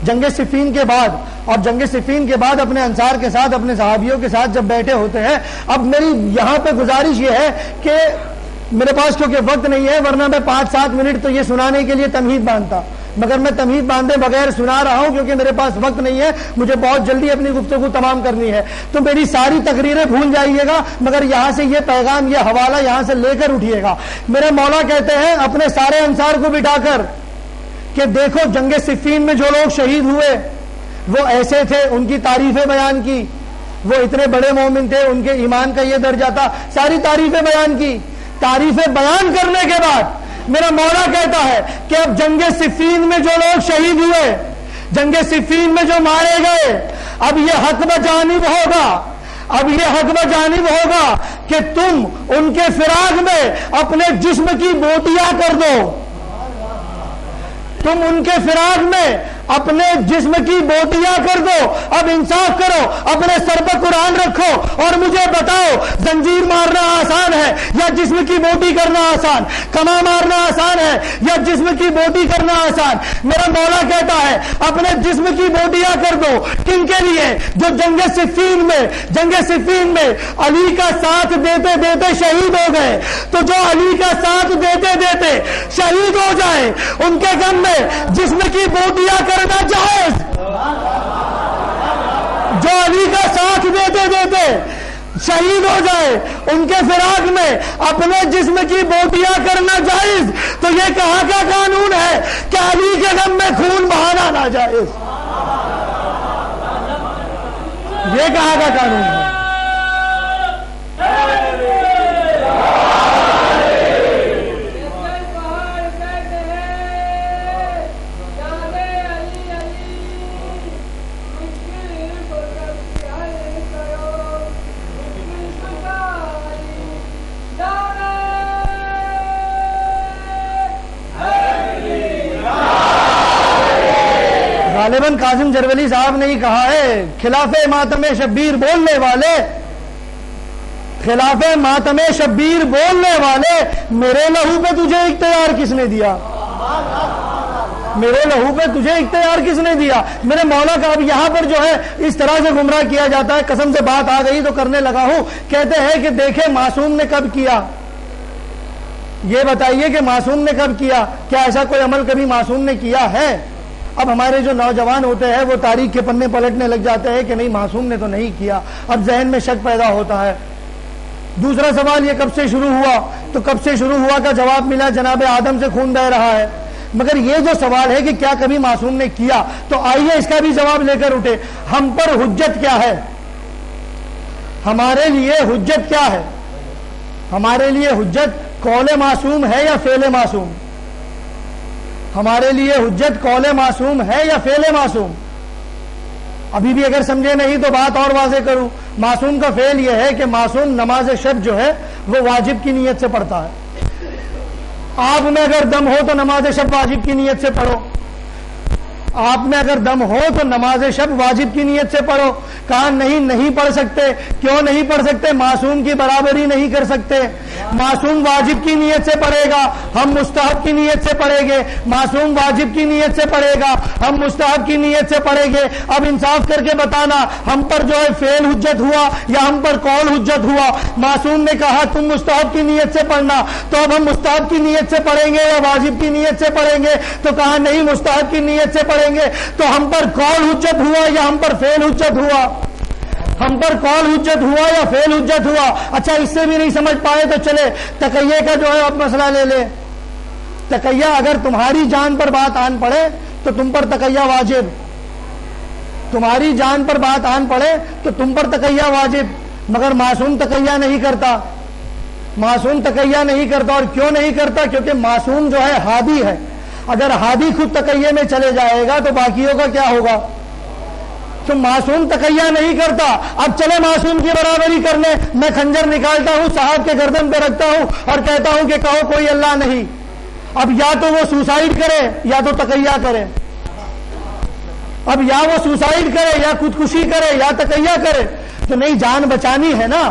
جنگ صفین کے بعد، اور جنگ صفین کے بعد اپنے انصار کے ساتھ اپنے صحابیوں کے ساتھ جب بیٹھے ہوتے ہیں۔ اب میری یہاں پہ گزارش یہ ہے کہ میرے پاس کیونکہ وقت نہیں ہے ورنہ میں 5-7 منٹ تو یہ سنانے کے لیے تمہید باندھتا، مگر میں تمہید باندھے بغیر سنا رہا ہوں کیونکہ میرے پاس وقت نہیں ہے، مجھے بہت جلدی اپنی گفتگو تمام کرنی ہے۔ تو میری ساری تقریریں بھول جائیے گا مگر یہاں سے یہ پیغام، یہ حوالہ یہاں سے لے کر اٹھیے گا۔ میرے مولا کہتے ہیں اپنے سارے انصار کو بٹھا کر کہ دیکھو جنگ صفین میں جو لوگ شہید ہوئے وہ ایسے تھے، ان کی تعریفیں بیان کی، وہ اتنے بڑے مومن تھے، ان کے ایمان کا یہ درجہ تھا، ساری تعریفیں بیان کی۔ تعریفیں بیان کرنے کے بعد میرا مولا کہتا ہے کہ اب جنگ صفین میں جو لوگ شہید ہوئے، جنگ صفین میں جو مارے گئے، اب یہ حق بجانب ہوگا، اب یہ حق بجانب ہوگا کہ تم ان کے فراق میں اپنے جسم کی بوٹیاں کر دو، تم ان کے فراق میں اپنے جسم کی بوٹیاں کر دو۔ اب انصاف کرو، اپنے سر پر قرآن رکھو اور مجھے بتاؤ زنجیر مارنا آسان ہے یا جسم کی بوٹی کرنا آسان؟ کما مارنا آسان ہے یا جسم کی بوٹی کرنا آسان؟ میرا مولا کہتا ہے اپنے جسم کی بوٹیاں کر دو۔ کن کے لیے؟ جو جنگ صفین میں علی کا ساتھ دیتے دیتے شہید ہو گئے۔ تو جو علی کا ساتھ دیتے دیتے شہید ہو جائے ان کے غم میں جسم کی بوٹیاں کرنا جائز، جو علی کا ساتھ دیتے دیتے شہید ہو جائے ان کے فراق میں اپنے جسم کی بوٹیاں کرنا جائز۔ تو یہ کہاں کا قانون ہے کہ علی کے غم میں خون بہانا ناجائز؟ یہ کہاں کا قانون ہے؟ غالباً قاسم جرولی صاحب نے ہی کہا ہے خلاف ماتم شبیر بولنے والے، خلاف ماتم شبیر بولنے والے، میرے لہو پہ تجھے اختیار کس نے دیا؟ میرے لہو پہ تجھے اختیار کس نے دیا؟ میرے مولا کا اب یہاں پر جو ہے اس طرح سے گمراہ کیا جاتا ہے، قسم سے بات آ گئی تو کرنے لگا ہوں، کہتے ہیں کہ دیکھیں معصوم نے کب کیا، یہ بتائیے کہ معصوم نے کب کیا؟ کیا ایسا کوئی عمل کبھی معصوم نے کیا ہے؟ اب ہمارے جو نوجوان ہوتے ہیں وہ تاریخ کے پنے پلٹنے لگ جاتے ہیں کہ نہیں معصوم نے تو نہیں کیا، اب ذہن میں شک پیدا ہوتا ہے۔ دوسرا سوال یہ کب سے شروع ہوا؟ تو کب سے شروع ہوا کا جواب ملا جناب آدم سے خون بہ رہا ہے، مگر یہ جو سوال ہے کہ کیا کبھی معصوم نے کیا، تو آئیے اس کا بھی جواب لے کر اٹھے۔ ہم پر حجت کیا ہے؟ ہمارے لیے حجت کیا ہے؟ ہمارے لیے حجت قول معصوم ہے یا فعل معصوم؟ ہمارے لیے حجت قول معصوم ہے یا فعل معصوم؟ ابھی بھی اگر سمجھے نہیں تو بات اور واضح کروں۔ معصوم کا فعل یہ ہے کہ معصوم نماز شب جو ہے وہ واجب کی نیت سے پڑھتا ہے۔ آپ میں اگر دم ہو تو نماز شب واجب کی نیت سے پڑھو، آپ میں اگر دم ہو تو نماز شب واجب کی نیت سے پڑھو۔ کہا نہیں پڑھ سکتے۔ کیوں نہیں پڑھ سکتے؟ معصوم کی برابری نہیں کر سکتے۔ معصوم واجب کی نیت سے پڑھے گا، ہم مستحب کی نیت سے پڑھیں گے۔ معصوم واجب کی نیت سے پڑھے گا، ہم مستحب کی نیت سے پڑھیں گے۔ اب انصاف کر کے بتانا ہم پر جو ہے فعل حجت ہوا یا ہم پر قول حجت ہوا؟ معصوم نے کہا تم مستحب کی نیت سے پڑھنا، تو اب ہم مستحب کی نیت سے پڑھیں گے یا واجب کی نیت سے پڑھیں گے؟ تو کہا نہیں مستحب کی نیت سے پڑھیں گے۔ تو ہم پر قول حجت ہوا یا ہم پر فعل حجت ہوا؟ ہم پر قول حجت ہوا یا فعل حجت ہوا؟ اچھا اس سے بھی نہیں سمجھ پائے تو چلے تقیہ کا جو ہے اب مسئلہ لے لے۔ تقیہ اگر تمہاری جان پر بات آن پڑے تو تم پر تقیہ واجب، تمہاری جان پر بات آن پڑے تو تم پر تقیہ واجب، مگر معصوم تقیہ نہیں کرتا۔ معصوم تقیہ نہیں کرتا، اور کیوں نہیں کرتا؟ کیونکہ معصوم جو ہے ہادی ہے۔ اگر ہادی خود تقیہ میں چلے جائے گا تو باقیوں کا کیا ہوگا؟ تو معصوم تقیہ نہیں کرتا۔ اب چلے معصوم کی برابری کرنے، میں خنجر نکالتا ہوں صاحب کے گردن پہ رکھتا ہوں اور کہتا ہوں کہ کہو کوئی اللہ نہیں۔ اب یا تو وہ سوسائڈ کرے یا تو تقیہ کرے۔ اب یا وہ سوسائڈ کرے یا خودکشی کرے یا تقیہ کرے، تو نہیں جان بچانی ہے نا،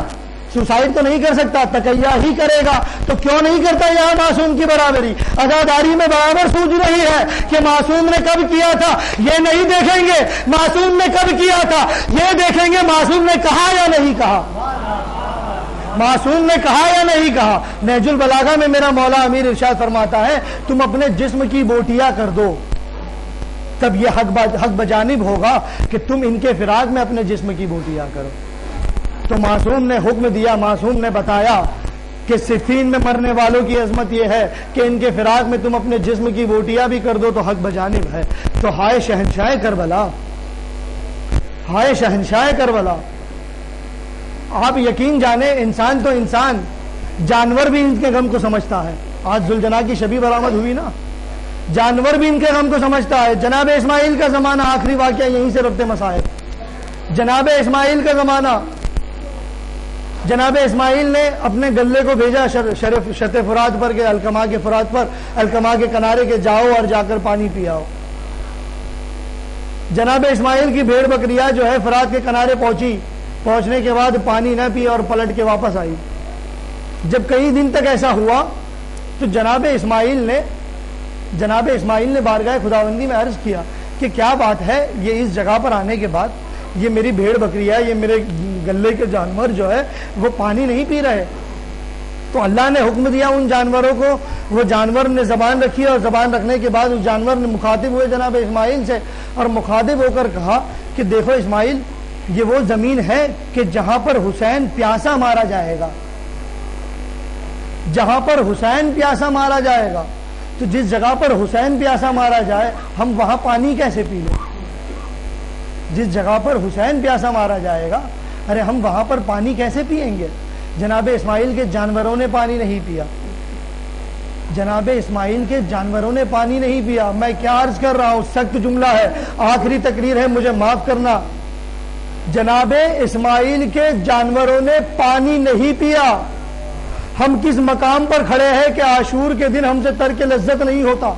سوسائڈ تو نہیں کر سکتا، تقیہ ہی کرے گا۔ تو کیوں نہیں کرتا یہاں معصوم کی برابری؟ عزاداری میں برابر سوچ رہی ہے کہ معصوم نے کب کیا تھا، یہ نہیں دیکھیں گے معصوم نے کب کیا تھا، یہ دیکھیں گے معصوم نے کہا یا نہیں کہا۔ معصوم نے کہا یا نہیں کہا؟ نہج البلاغہ میں میرا مولا امیر ارشاد فرماتا ہے تم اپنے جسم کی بوٹیاں کر دو، تب یہ حق بجانب ہوگا کہ تم ان کے فراق میں اپنے جسم کی بوٹیاں کرو۔ تو معصوم نے حکم دیا، معصوم نے بتایا کہ صفین میں مرنے والوں کی عظمت یہ ہے کہ ان کے فراق میں تم اپنے جسم کی بوٹیاں بھی کر دو تو حق بجانب ہے۔ تو ہائے شہنشاہ کربلا، ہائے شہنشاہ کربلا، آپ یقین جانیں انسان تو انسان، جانور بھی ان کے غم کو سمجھتا ہے۔ آج ذوالجناح کی شبی برآمد ہوئی نا، جانور بھی ان کے غم کو سمجھتا ہے۔ جناب اسماعیل کا زمانہ، آخری واقعہ یہیں سے ربط مسائل۔ جناب اسماعیل کا زمانہ، جناب اسماعیل نے اپنے گلے کو بھیجا شط فرات پر کے الکما کے فرات پر، الکما کے کنارے کے جاؤ اور جا کر پانی پیاؤ۔ جناب اسماعیل کی بھیڑ بکریاں جو ہے فرات کے کنارے پہنچی، پہنچنے کے بعد پانی نہ پی اور پلٹ کے واپس آئی۔ جب کئی دن تک ایسا ہوا تو جناب اسماعیل نے بارگاہ خداوندی میں عرض کیا کہ کیا بات ہے، یہ اس جگہ پر آنے کے بعد یہ میری بھیڑ بکریاں، یہ میرے گلے کے جانور جو ہے وہ پانی نہیں پی رہے۔ تو اللہ نے حکم دیا ان جانوروں کو، وہ جانور نے زبان رکھی اور زبان رکھنے کے بعد اس جانور نے مخاطب ہوئے جناب اسماعیل سے اور مخاطب ہو کر کہا کہ دیکھو اسماعیل، یہ وہ زمین ہے کہ جہاں پر حسین پیاسا مارا جائے گا، جہاں پر حسین پیاسا مارا جائے گا، تو جس جگہ پر حسین پیاسا مارا جائے ہم وہاں پانی کیسے پی لیں؟ جس جگہ پر حسین پیاسا مارا جائے گا، ارے ہم وہاں پر پانی کیسے پئیں گے؟ جناب اسماعیل کے جانوروں نے پانی نہیں پیا، جناب اسماعیل کے جانوروں نے پانی نہیں پیا۔ میں کیا عرض کر رہا ہوں، سخت جملہ ہے، آخری تقریر ہے، مجھے معاف کرنا۔ جناب اسماعیل کے جانوروں نے پانی نہیں پیا۔ ہم کس مقام پر کھڑے ہیں کہ عاشور کے دن ہم سے ترک لذت نہیں ہوتا؟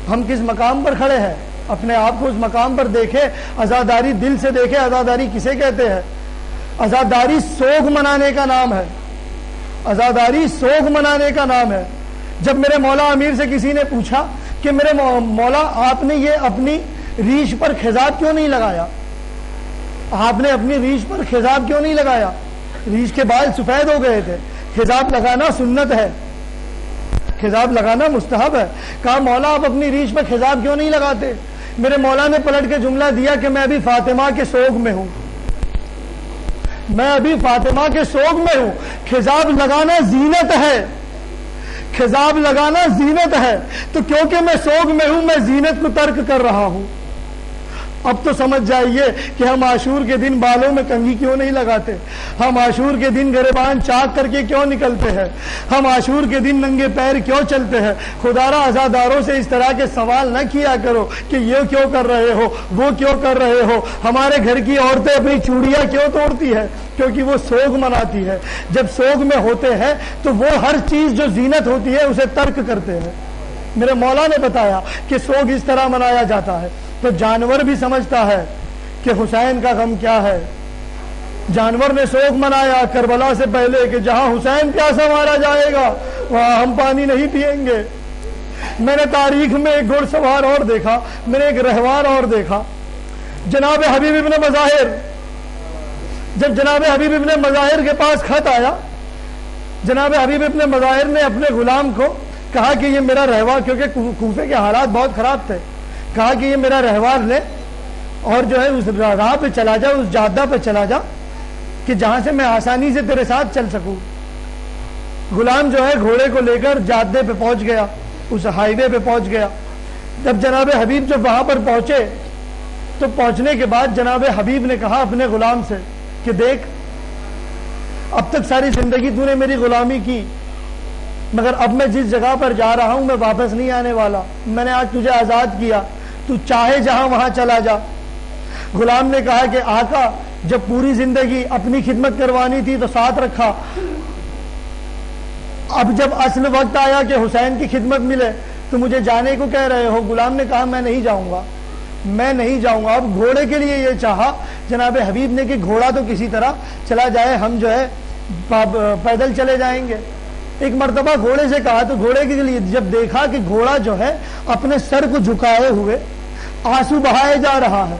ہم کس مقام پر کھڑے ہیں؟ اپنے آپ کو اس مقام پر دیکھے، عزاداری دل سے دیکھے۔ عزاداری کسے کہتے ہیں؟ عزاداری سوگ منانے کا نام ہے، عزاداری سوگ منانے کا نام ہے۔ جب میرے مولا امیر سے کسی نے پوچھا کہ میرے مولا آپ نے یہ اپنی ریش پر خضاب کیوں نہیں لگایا، آپ نے اپنی ریش پر خضاب کیوں نہیں لگایا، ریش کے بال سفید ہو گئے تھے، خضاب لگانا سنت ہے، خضاب لگانا مستحب ہے. کہا مولا آپ اپنی ریش پر خضاب کیوں نہیں لگاتے؟ میرے مولا نے پلٹ کے جملہ دیا کہ میں ابھی فاطمہ کے سوگ میں ہوں، میں ابھی فاطمہ کے سوگ میں ہوں. خضاب لگانا زینت ہے، خضاب لگانا زینت ہے، تو کیونکہ میں سوگ میں ہوں میں زینت کو ترک کر رہا ہوں. اب تو سمجھ جائیے کہ ہم عاشور کے دن بالوں میں کنگھی کیوں نہیں لگاتے، ہم عاشور کے دن گریبان چاک کر کے کیوں نکلتے ہیں، ہم عاشور کے دن ننگے پیر کیوں چلتے ہیں. خدارا عزاداروں سے اس طرح کے سوال نہ کیا کرو کہ یہ کیوں کر رہے ہو، وہ کیوں کر رہے ہو. ہمارے گھر کی عورتیں اپنی چوڑیاں کیوں توڑتی ہے؟ کیونکہ وہ سوگ مناتی ہے. جب سوگ میں ہوتے ہیں تو وہ ہر چیز جو زینت ہوتی ہے اسے ترک کرتے ہیں. میرے مولا نے بتایا کہ سوگ اس طرح منایا جاتا ہے. تو جانور بھی سمجھتا ہے کہ حسین کا غم کیا ہے. جانور نے سوگ منایا کربلا سے پہلے کہ جہاں حسین پیاسا مارا جائے گا وہاں ہم پانی نہیں پیئیں گے. میں نے تاریخ میں ایک گھڑ سوار اور دیکھا، میں نے ایک رہوار اور دیکھا. جناب حبیب ابن مظاہر، جب جناب حبیب ابن مظاہر کے پاس خط آیا، جناب حبیب ابن مظاہر نے اپنے غلام کو کہا کہ یہ میرا رہوار، کیونکہ کوفے کے حالات بہت خراب تھے، کہا کہ یہ میرا رہوار لے اور جو ہے اس راہ پہ چلا جا، اس جادہ پہ چلا جا کہ جہاں سے میں آسانی سے تیرے ساتھ چل سکوں. غلام جو ہے گھوڑے کو لے کر جادے پہ پہنچ گیا، اس ہائی وے پہ پہنچ گیا. جب جناب حبیب جب وہاں پر پہنچے تو پہنچنے کے بعد جناب حبیب نے کہا اپنے غلام سے کہ دیکھ، اب تک ساری زندگی تو نے میری غلامی کی، مگر اب میں جس جگہ پر جا رہا ہوں میں واپس نہیں آنے والا. میں نے آج تجھے آزاد کیا، تو چاہے جہاں وہاں چلا جا. غلام نے کہا کہ آقا جب پوری زندگی اپنی خدمت کروانی تھی تو ساتھ رکھا، اب جب اصل وقت آیا کہ حسین کی خدمت ملے تو مجھے جانے کو کہہ رہے ہو. غلام نے کہا میں نہیں جاؤں گا، میں نہیں جاؤں گا. اب گھوڑے کے لیے یہ چاہا جناب حبیب نے کہ گھوڑا تو کسی طرح چلا جائے، ہم جو ہے پیدل چلے جائیں گے. ایک مرتبہ گھوڑے سے کہا تو گھوڑے کے لیے جب دیکھا کہ گھوڑا جو ہے اپنے سر کو جھکائے ہوئے آنسو بہائے جا رہا ہے،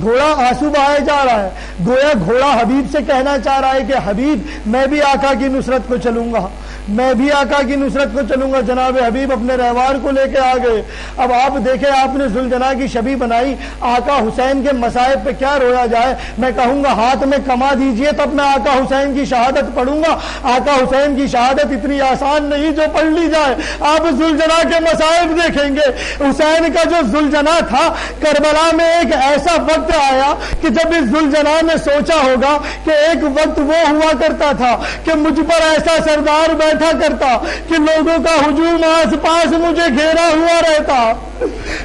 گھوڑا آنسو بہائے جا رہا ہے، گویا گھوڑا حبیب سے کہنا چاہ رہا ہے کہ حبیب میں بھی آقا کی نصرت کو چلوں گا، میں بھی آقا کی نصرت کو چلوں گا. جناب حبیب اپنے رہوار کو لے کے آ گئے. اب آپ دیکھیں آپ نے ذوالجناح کی شبی بنائی، آقا حسین کے مصائب پہ کیا رویا جائے. میں کہوں گا ہاتھ میں کما دیجئے تب میں آقا حسین کی شہادت پڑھوں گا. آقا حسین کی شہادت اتنی آسان نہیں جو پڑھ لی جائے. آپ ذوالجناح کے مصائب دیکھیں گے. حسین کا جو ذوالجناح تھا، کربلا میں ایک ایسا وقت آیا کہ جب اس ذوالجناح نے سوچا ہوگا کہ ایک وقت وہ ہوا کرتا تھا کہ مجھ پر ایسا سردار بیٹھا کرتا کہ لوگوں کا ہجوم آس پاس مجھے گھیرا ہوا رہتا،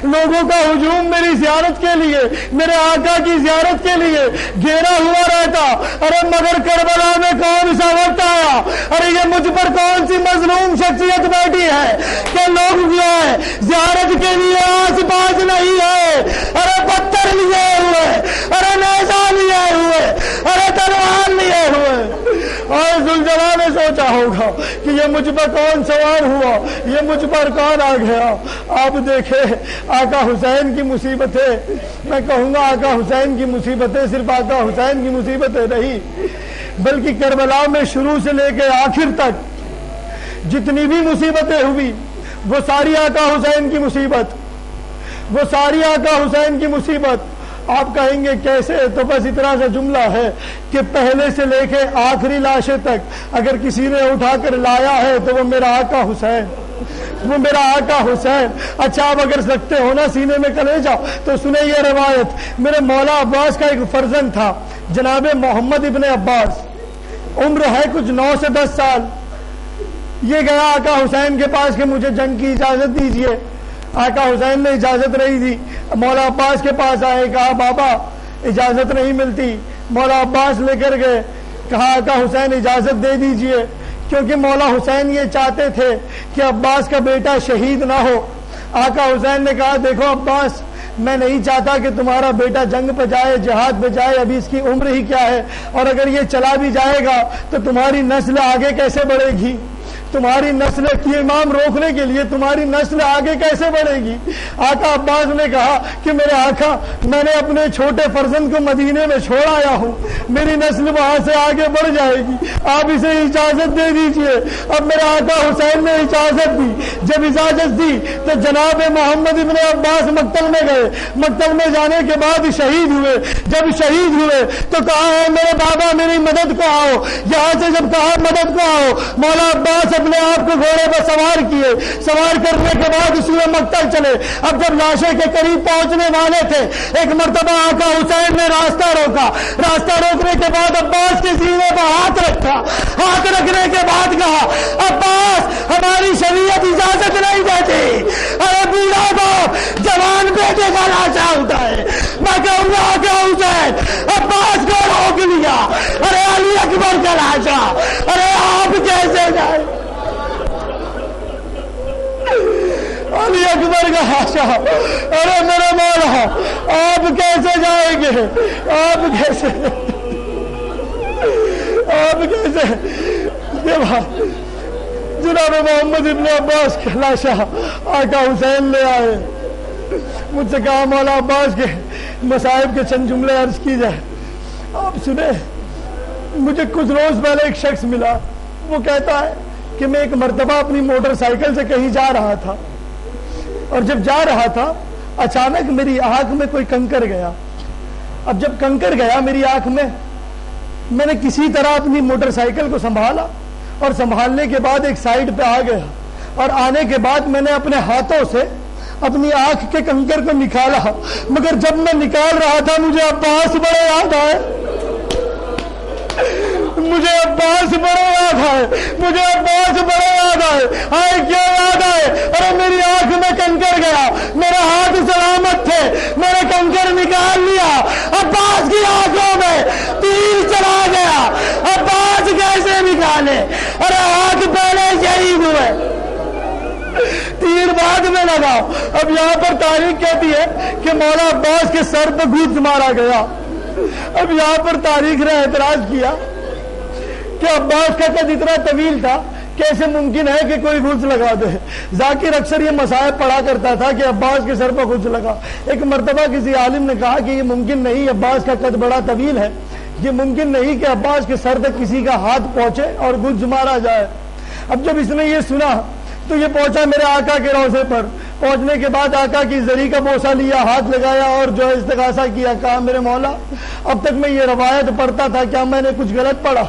لوگوں کا ہجوم میری زیارت کے لیے، میرے آقا کی زیارت کے لیے گھیرا ہوا رہتا. ارے مگر کربلا میں کون سا وقت آیا، ارے یہ مجھ پر کون سی مظلوم شخصیت بیٹھی ہے کہ لوگ جو ہے زیارت کے لیے آس پاس نہیں ہے. ارے پتھر لیے ہوئے، ارے نیزہ لیے ہوئے، ارے تلوار لیے ہوئے. اور ذوالجلال نے سوچا ہوگا کہ یہ مجھ پر کون سوار ہوا، یہ مجھ پر کون آ گیا. آپ دیکھیں آقا حسین کی مصیبتیں، میں کہوں گا آقا حسین کی مصیبتیں صرف آقا حسین کی مصیبتیں نہیں، بلکہ کربلا میں شروع سے لے کے آخر تک جتنی بھی مصیبتیں ہوئی وہ ساری آقا حسین کی مصیبت، وہ ساری آقا حسین کی مصیبت. آپ کہیں گے کیسے؟ تو بس اتنا سا جملہ ہے کہ پہلے سے لے کے آخری لاشیں تک اگر کسی نے اٹھا کر لایا ہے تو وہ میرا آقا حسین، وہ میرا آقا حسین. اچھا آپ اگر سکتے ہو نا سینے میں کلیجا تو سنیں یہ روایت. میرے مولا عباس کا ایک فرزند تھا جناب محمد ابن عباس، عمر ہے کچھ 9 سے 10 سال. یہ گیا آقا حسین کے پاس کہ مجھے جنگ کی اجازت دیجیے. آقا حسین نے اجازت نہیں دی. مولا عباس کے پاس آئے، کہا بابا اجازت نہیں ملتی. مولا عباس لے کر گئے، کہا آقا حسین اجازت دے دیجئے، کیونکہ مولا حسین یہ چاہتے تھے کہ عباس کا بیٹا شہید نہ ہو. آقا حسین نے کہا دیکھو عباس، میں نہیں چاہتا کہ تمہارا بیٹا جنگ پہ جائے، جہاد پہ جائے، ابھی اس کی عمر ہی کیا ہے، اور اگر یہ چلا بھی جائے گا تو تمہاری نسل آگے کیسے بڑھے گی، تمہاری نسل کی امام روکنے کے لیے تمہاری نسل آگے کیسے بڑھے گی؟ آقا عباس نے کہا کہ میرے آقا میں نے اپنے چھوٹے فرزند کو مدینے میں چھوڑ آیا ہوں، میری نسل وہاں سے آگے بڑھ جائے گی، آپ اسے اجازت دے دیجئے۔ اب میرے آقا حسین نے اجازت دی۔ جب اجازت دی تو جناب محمد ابن عباس مقتل میں گئے، مقتل میں جانے کے بعد شہید ہوئے۔ جب شہید ہوئے تو کہا ہے میرے بابا میری مدد کو آؤ، یہاں سے جب کہا مدد کو آؤ، مولا عباس اپنے آپ کو گھوڑے پر سوار کیے، سوار کرنے کے بعد اسی میں مقتل چلے۔ اب جب لاشے کے قریب پہنچنے والے تھے، ایک مرتبہ آقا حسین نے راستہ روکا، راستہ روکنے کے بعد عباس کے سینے پر ہاتھ رکھا، ہاتھ رکھنے کے بعد کہا عباس ہماری شریعت اجازت نہیں دیتی، ارے بوڑھا باپ جوان بیٹے کا لاشا اٹھائے، میں کہوں گا آقا حسین عباس کو روک لیا، ارے علی اکبر کا لاشا، ارے آپ کیسے جائیں؟ علی اکبر کا لاشا، ارے میرے مولا آپ کیسے جائیں گے؟ آپ کیسے جناب محمد ابن عباس کا لاشا آقا حسین لے آئے۔ مجھ سے کہا مولا عباس کے مصائب کے چند جملے عرض کی جائے۔ آپ سنیں، مجھے کچھ روز پہلے ایک شخص ملا، وہ کہتا ہے کہ میں ایک مرتبہ اپنی موٹر سائیکل سے کہیں جا رہا تھا، اور جب جا رہا تھا اچانک میری آنکھ میں کوئی کنکر گیا۔ اب جب کنکر گیا میری آنکھ میں نے کسی طرح اپنی موٹر سائیکل کو سنبھالا، اور سنبھالنے کے بعد ایک سائیڈ پہ آ گیا، اور آنے کے بعد میں نے اپنے ہاتھوں سے اپنی آنکھ کے کنکر کو نکالا، مگر جب میں نکال رہا تھا مجھے عباس بڑے یاد آئے، مجھے عباس بڑے یاد آئے، کیا یاد آئے؟ ارے میری آنکھ میں کنکر گیا، میرے ہاتھ سلامت تھے، میں نے کنکر نکال لیا، عباس کی آنکھوں میں تیر چلا گیا، عباس کیسے نکالے؟ ارے ہاتھ پہلے شہید ہوئے، تیر بعد میں لگا۔ اب یہاں پر تاریخ کہتی ہے کہ مولا عباس کے سر پہ گوت مارا گیا۔ اب یہاں پر تاریخ نے اعتراض کیا کہ عباس کا قد اتنا طویل تھا، کیسے ممکن ہے کہ کوئی گھوس لگا دے؟ ذاکر اکثر یہ مصائب پڑھا کرتا تھا کہ عباس کے سر پر گھوس لگا۔ ایک مرتبہ کسی عالم نے کہا کہ یہ ممکن نہیں، عباس کا قد بڑا طویل ہے، یہ ممکن نہیں کہ عباس کے سر تک کسی کا ہاتھ پہنچے اور گھوس مارا جائے۔ اب جب اس نے یہ سنا تو یہ پہنچا میرے آقا کے روضے پر، پہنچنے کے بعد آقا کی زری کا بوسہ لیا، ہاتھ لگایا اور جو ہے استغاثہ کیا، کہا میرے مولا اب تک میں یہ روایت پڑھتا تھا، کیا میں نے کچھ غلط پڑھا؟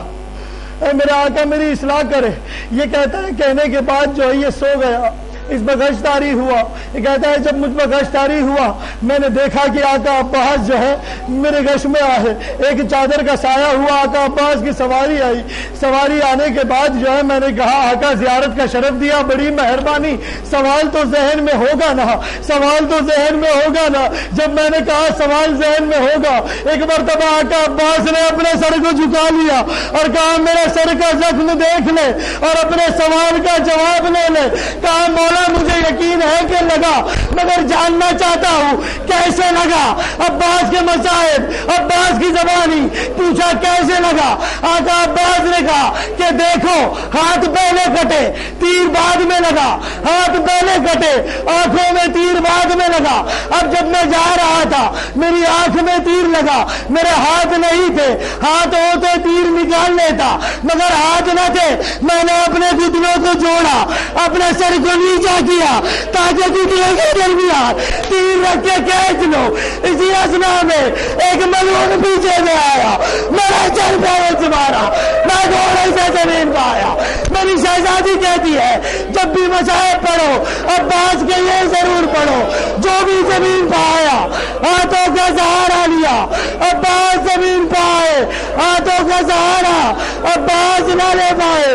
اے میرے آقا میری اصلاح کرے۔ یہ کہتا ہے کہنے کے بعد جو ہے یہ سو گیا، اس پر غش طاری ہوا۔ یہ کہتا ہے جب مجھ پر غش طاری ہوا میں نے دیکھا کہ آقا عباس جو ہے میرے غش میں آئے، ایک چادر کا سایہ ہوا، آقا عباس کی سواری آئی، سواری آنے کے بعد جو ہے میں نے کہا آقا زیارت کا شرف دیا، بڑی مہربانی، سوال تو ذہن میں ہوگا نا، سوال تو ذہن میں ہوگا نا۔ جب میں نے کہا سوال ذہن میں ہوگا، ایک مرتبہ آقا عباس نے اپنے سر کو جھکا لیا اور کہا میرے سر کا زخم دیکھ لے اور اپنے سوال کا جواب لے لے۔ کہا مولا مجھے یقین ہے کہ لگا، مگر جاننا چاہتا ہوں کیسے لگا؟ عباس کے مصائب، عباس کی زبانی، پوچھا کیسے لگا؟ آقا عباس نے کہا کہ دیکھو ہاتھ پہلے کٹے، تیر بعد میں لگا، ہاتھ پہلے کٹے، آنکھوں میں تیر بعد میں لگا۔ اب جب میں جا رہا تھا میری آنکھ میں تیر لگا، میرے ہاتھ نہیں تھے، ہاتھ ہوتے تیر نکال لیتا، مگر ہاتھ نہ تھے، میں نے اپنے گھٹنوں کو جوڑا، اپنے سر کو نیچا کیا تاکہ گھٹنوں کے درمیان تیر رکھ کے کھینچ لو۔ اسی اسنا میں ایک ملعون پیچھے سے آیا، میرا چل پہ مارا، میں گھوڑے سے زمین پہ آیا۔ میری شہزادی کہتی ہے جب بھی مصائب پڑھو عباس کے یہ ضرور پڑھو، جو بھی زمین پہ آیا ہاتھوں کا سہارا لیا، عباس زمین پہ آئے ہاتھوں کا سہارا عباس نہ لے پائے۔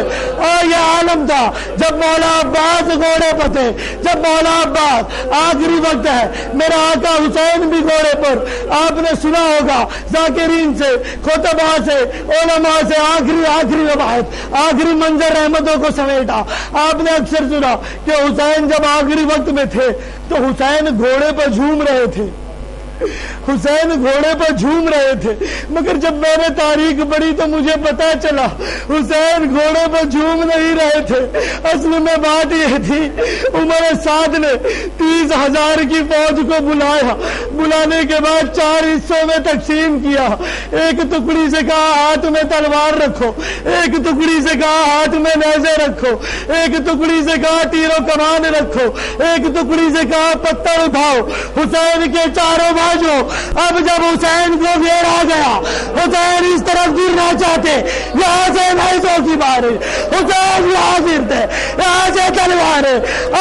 اور یہ عالم تھا جب مولا عباس گھوڑے پر تھے، جب مولا عباس آخری وقت ہے، میرا آقا حسین بھی گھوڑے پر، آپ نے سنا ہوگا ذاکرین سے، خطبہ سے، علماء سے، آخری روایت، آخری منظر رحمتوں کو سمیٹا۔ آپ نے اکثر سنا کہ حسین جب آخری وقت میں تھے تو حسین گھوڑے پر جھوم رہے تھے، حسین گھوڑے پر جھوم رہے تھے، مگر جب میں نے تاریخ پڑھی تو مجھے پتا چلا حسین گھوڑے پر جھوم نہیں رہے تھے۔ اصل میں بات یہ تھی، عمر سعد نے 30,000 کی فوج کو بلایا، بلانے کے بعد 4 حصوں میں تقسیم کیا۔ ایک ٹکڑی سے کہا ہاتھ میں تلوار رکھو، ایک ٹکڑی سے کہا ہاتھ میں نیزے رکھو، ایک ٹکڑی سے کہا تیر و کمان رکھو، ایک ٹکڑی سے کہا پتھر اٹھاؤ۔ حسین کے چاروں بازو، اب جب حسین کو گھیر آ گیا، حسین اس طرف گرنا چاہتے، یہاں سے نیزوں کی بارش، حسین یہاں گرتے، یہاں سے تلوار،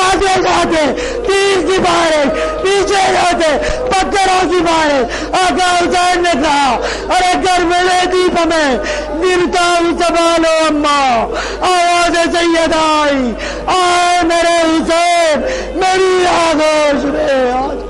آگے جاتے تیر کی بارش، پیچھے جاتے پتھروں کی بارش۔ آقا حسین نے کہا ارے گھر ملے دیپ میں گرتا ہوں سنبھالو اماں، آواز سید آئی، آئے میرے حسین میری آغوش میں آج۔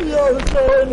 یا حسین